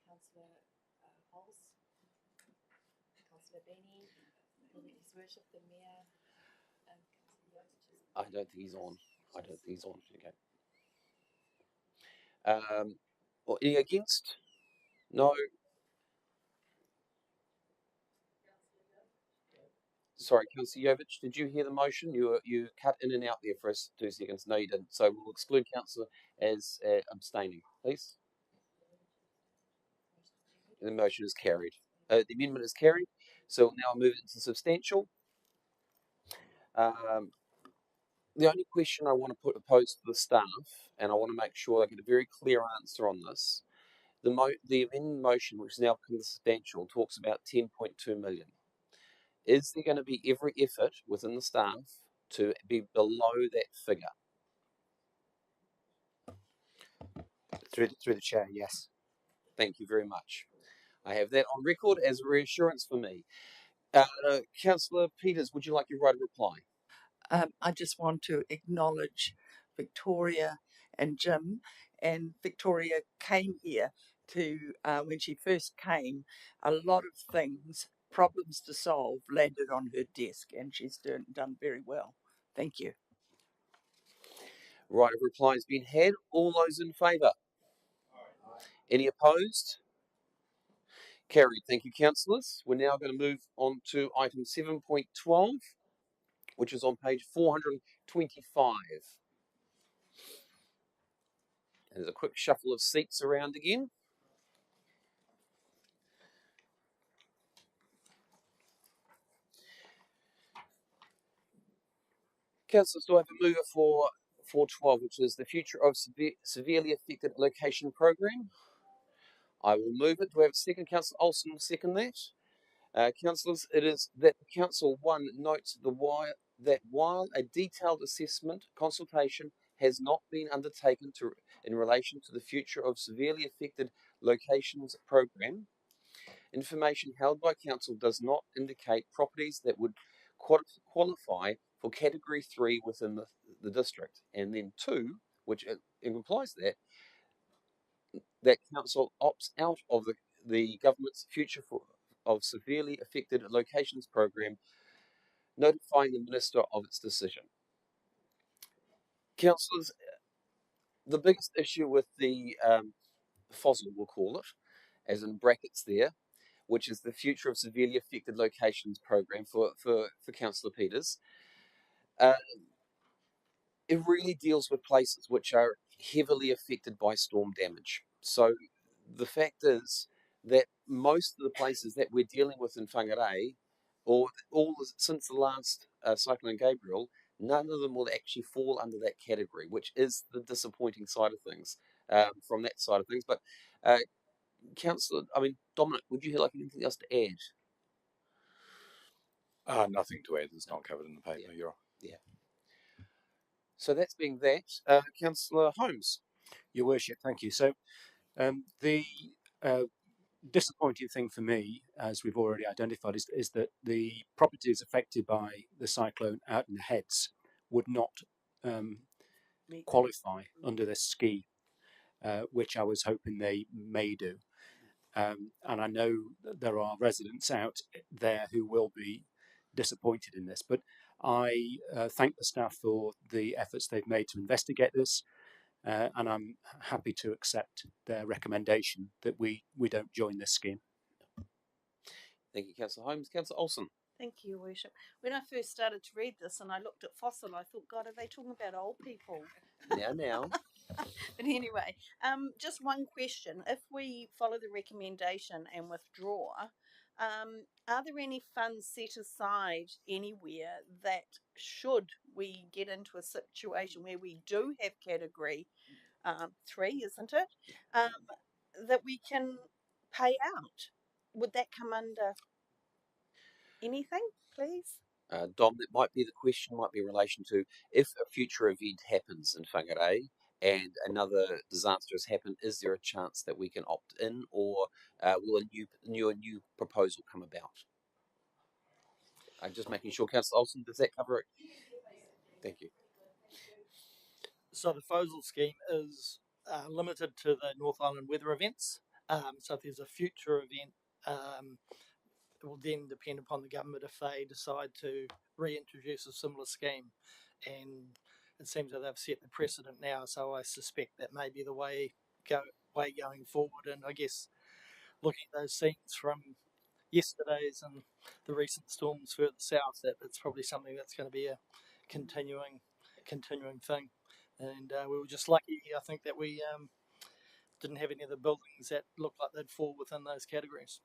Councillor Holtz, Councillor Benny, His Worship the Mayor, and Councillor Yotich. I don't think he's on. Okay. Or any against? No. Sorry, Councillor Jovich, did you hear the motion? You cut in and out there for us 2 seconds. No, you didn't. So we'll exclude Councillor as abstaining, please. And the motion is carried. The amendment is carried. So we'll now move into substantial. The only question I want to pose to the staff, and I want to make sure I get a very clear answer on this. The amendment motion, which is now become substantial, talks about 10.2 million. Is there going to be every effort within the staff to be below that figure? Through the chair, yes. Thank you very much. I have that on record as a reassurance for me. Councillor Peters, would you like your right of reply? I just want to acknowledge Victoria and Jim. And Victoria came here to, when she first came, a lot of things, problems to solve, landed on her desk, and she's done very well. Thank you. Right of reply has been had. All those in favour? Any opposed? Carried. Thank you, councillors. We're now going to move on to item 7.12, which is on page 425. There's a quick shuffle of seats around again. Councillors, do I have a mover for 412, which is the Future of Severely Affected Location Program? I will move it. Do I have a second? Councillor Olsen will second that. Councillors, it is that the Council 1 notes that while a detailed assessment consultation has not been undertaken in relation to the Future of Severely Affected Locations Program, information held by Council does not indicate properties that would qualify for Category 3 within the district. And then 2, which implies that Council opts out of the government's Future of Severely Affected Locations Program, notifying the Minister of its decision. Councillors, the biggest issue with the FOSL, we'll call it, as in brackets there, which is the Future of Severely Affected Locations Program for Councillor Peters, it really deals with places which are heavily affected by storm damage. So the fact is that most of the places that we're dealing with in Whangarei, or all since the last Cyclone Gabriel, none of them will actually fall under that category, which is the disappointing side of things from that side of things. But Councillor, Dominic, would you like anything else to add? Nothing to add. It's not covered in the paper. Yeah. Yeah. So that's being that. Councillor Holmes. Your Worship, thank you. So the disappointing thing for me, as we've already identified, is that the properties affected by the cyclone out in the heads would not qualify under this scheme, which I was hoping they may do. And I know that there are residents out there who will be disappointed in this, but I thank the staff for the efforts they've made to investigate this, and I'm happy to accept their recommendation that we don't join this scheme. Thank you, Councillor Holmes. Councillor Olsen. Thank you, Your Worship. When I first started to read this and I looked at fossil, I thought, God, are they talking about old people? Now. But anyway, just one question. If we follow the recommendation and withdraw, are there any funds set aside anywhere that should we get into a situation where we do have category 3, isn't it, that we can pay out? Would that come under anything, please? Dom, that might be the question, might be in relation to if a future event happens in Whangarei and another disaster has happened, is there a chance that we can opt in, or will a new proposal come about? I'm just making sure, Councillor Olsen, does that cover it? Thank you. So the FOSL scheme is limited to the North Island weather events. So if there's a future event, it will then depend upon the government if they decide to reintroduce a similar scheme. And it seems that they've set the precedent now, so I suspect that may be the way going forward. And I guess looking at those scenes from yesterday's and the recent storms further south, that it's probably something that's going to be a continuing thing. And we were just lucky, I think, that we didn't have any of the buildings that looked like they'd fall within those categories.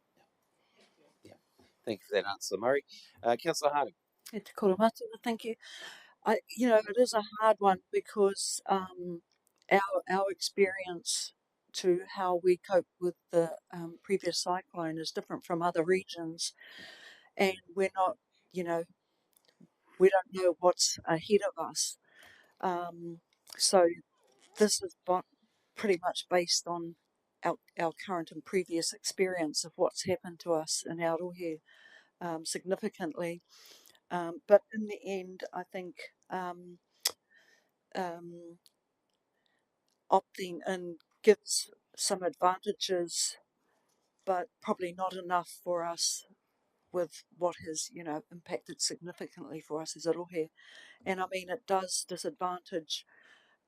Yeah. Thank you for that answer, Murray. Councillor Harding. Thank you. It is a hard one because our experience to how we cope with the previous cyclone is different from other regions, and we're not, we don't know what's ahead of us. So this is pretty much based on our current and previous experience of what's happened to us in Aotearoa significantly. But in the end, I think opting in gives some advantages, but probably not enough for us with what has, impacted significantly for us as Arohe. And I mean, it does disadvantage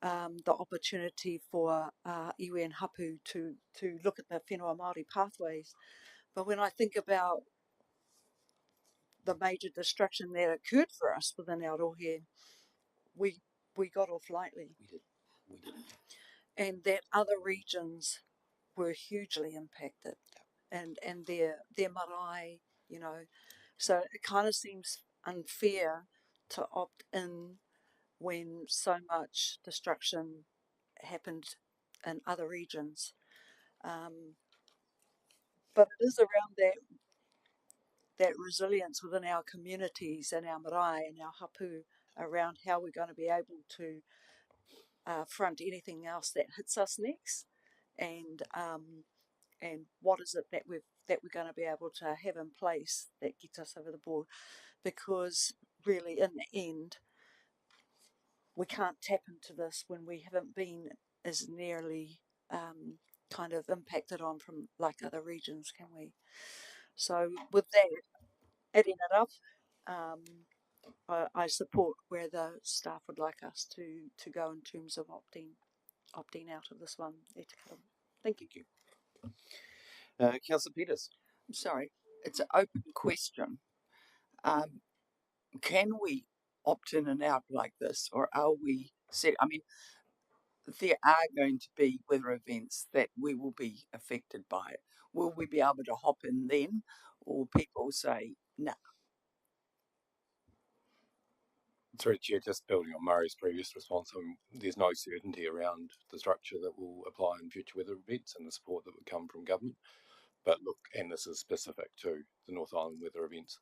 the opportunity for iwi and hapu to look at the whenua Māori pathways. But when I think about the major destruction that occurred for us within our rohe, we got off lightly. We did. And that other regions were hugely impacted, and their marae, you know. So it kind of seems unfair to opt in when so much destruction happened in other regions. But it is around that resilience within our communities and our marae and our hapu around how we're going to be able to front anything else that hits us next, and what is it that we're going to be able to have in place that gets us over the board, because really in the end we can't tap into this when we haven't been as nearly kind of impacted on from like other regions, can we? So with that, adding it up, I support where the staff would like us to go in terms of opting out of this one. Thank you. Councillor Peters. I'm sorry, it's an open question. Can we opt in and out like this, or are we set? I mean, there are going to be weather events that we will be affected by it. Will we be able to hop in then, or people say, no? Through Chair, just building on Murray's previous response, there's no certainty around the structure that will apply in future weather events and the support that would come from government. But look, and this is specific to the North Island weather events.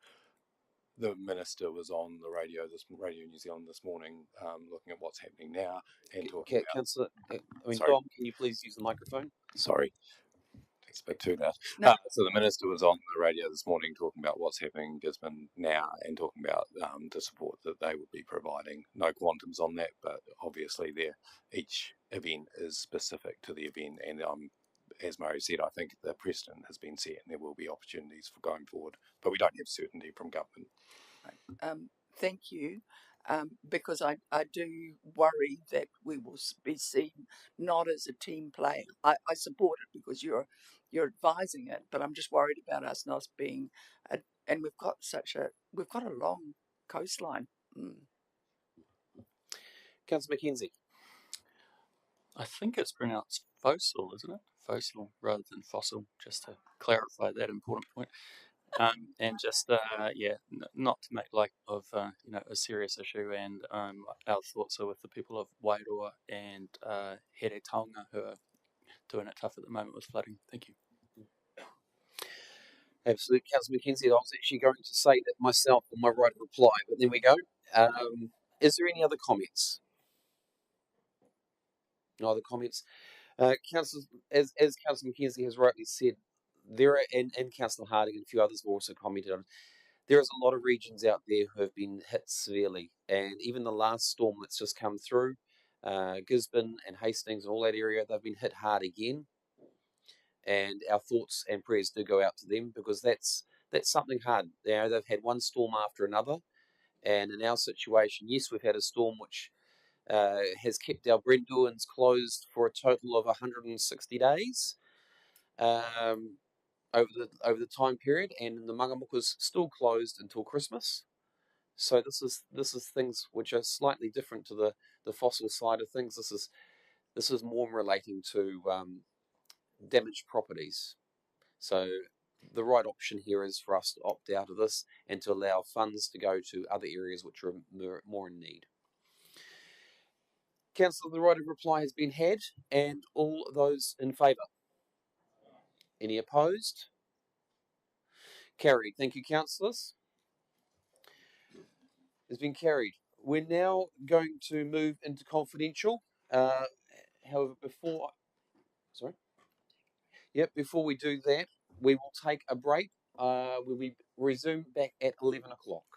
The Minister was on the Radio New Zealand this morning, looking at what's happening now and talking about... Councillor, sorry. Dom, can you please use the microphone? Sorry. Speak too loud. No. So the Minister was on the radio this morning talking about what's happening in Gisborne now and talking about the support that they would be providing. No quantums on that, but obviously each event is specific to the event, and as Murray said, I think the precedent has been set and there will be opportunities for going forward, but we don't have certainty from government. Right. Thank you. Because I do worry that we will be seen not as a team player. I support it because you're advising it, but I'm just worried about us not being, and we've got a long coastline. Councillor McKenzie. I think it's pronounced fossil, isn't it? Fossil rather than fossil, just to clarify that important point. And just not to make light of a serious issue, and our thoughts are with the people of Wairoa and Here Taonga, who are doing it tough at the moment with flooding. Thank you. Absolutely, Councillor McKenzie. I was actually going to say that myself on my right of reply, but there we go. Is there any other comments? No other comments. Councillor, as Councillor McKenzie has rightly said, there are, and Councillor Harding and a few others have also commented on, there is a lot of regions out there who have been hit severely, and even the last storm that's just come through, Gisborne and Hastings and all that area, they've been hit hard again. And our thoughts and prayers do go out to them, because that's something hard. They've had one storm after another, and in our situation, yes, we've had a storm which has kept our Brenduans closed for a total of 160 days over the time period, and the Mangamuka's still closed until Christmas. So this is things which are slightly different to the fossil side of things. This is more relating to damaged properties. So the right option here is for us to opt out of this and to allow funds to go to other areas which are more in need. Councillor, the right of reply has been had, and all those in favour? Any opposed? Carried. Thank you, councillors. It's been carried. We're now going to move into confidential. However, before we do that, we will take a break. We'll be resumed back at 11 o'clock.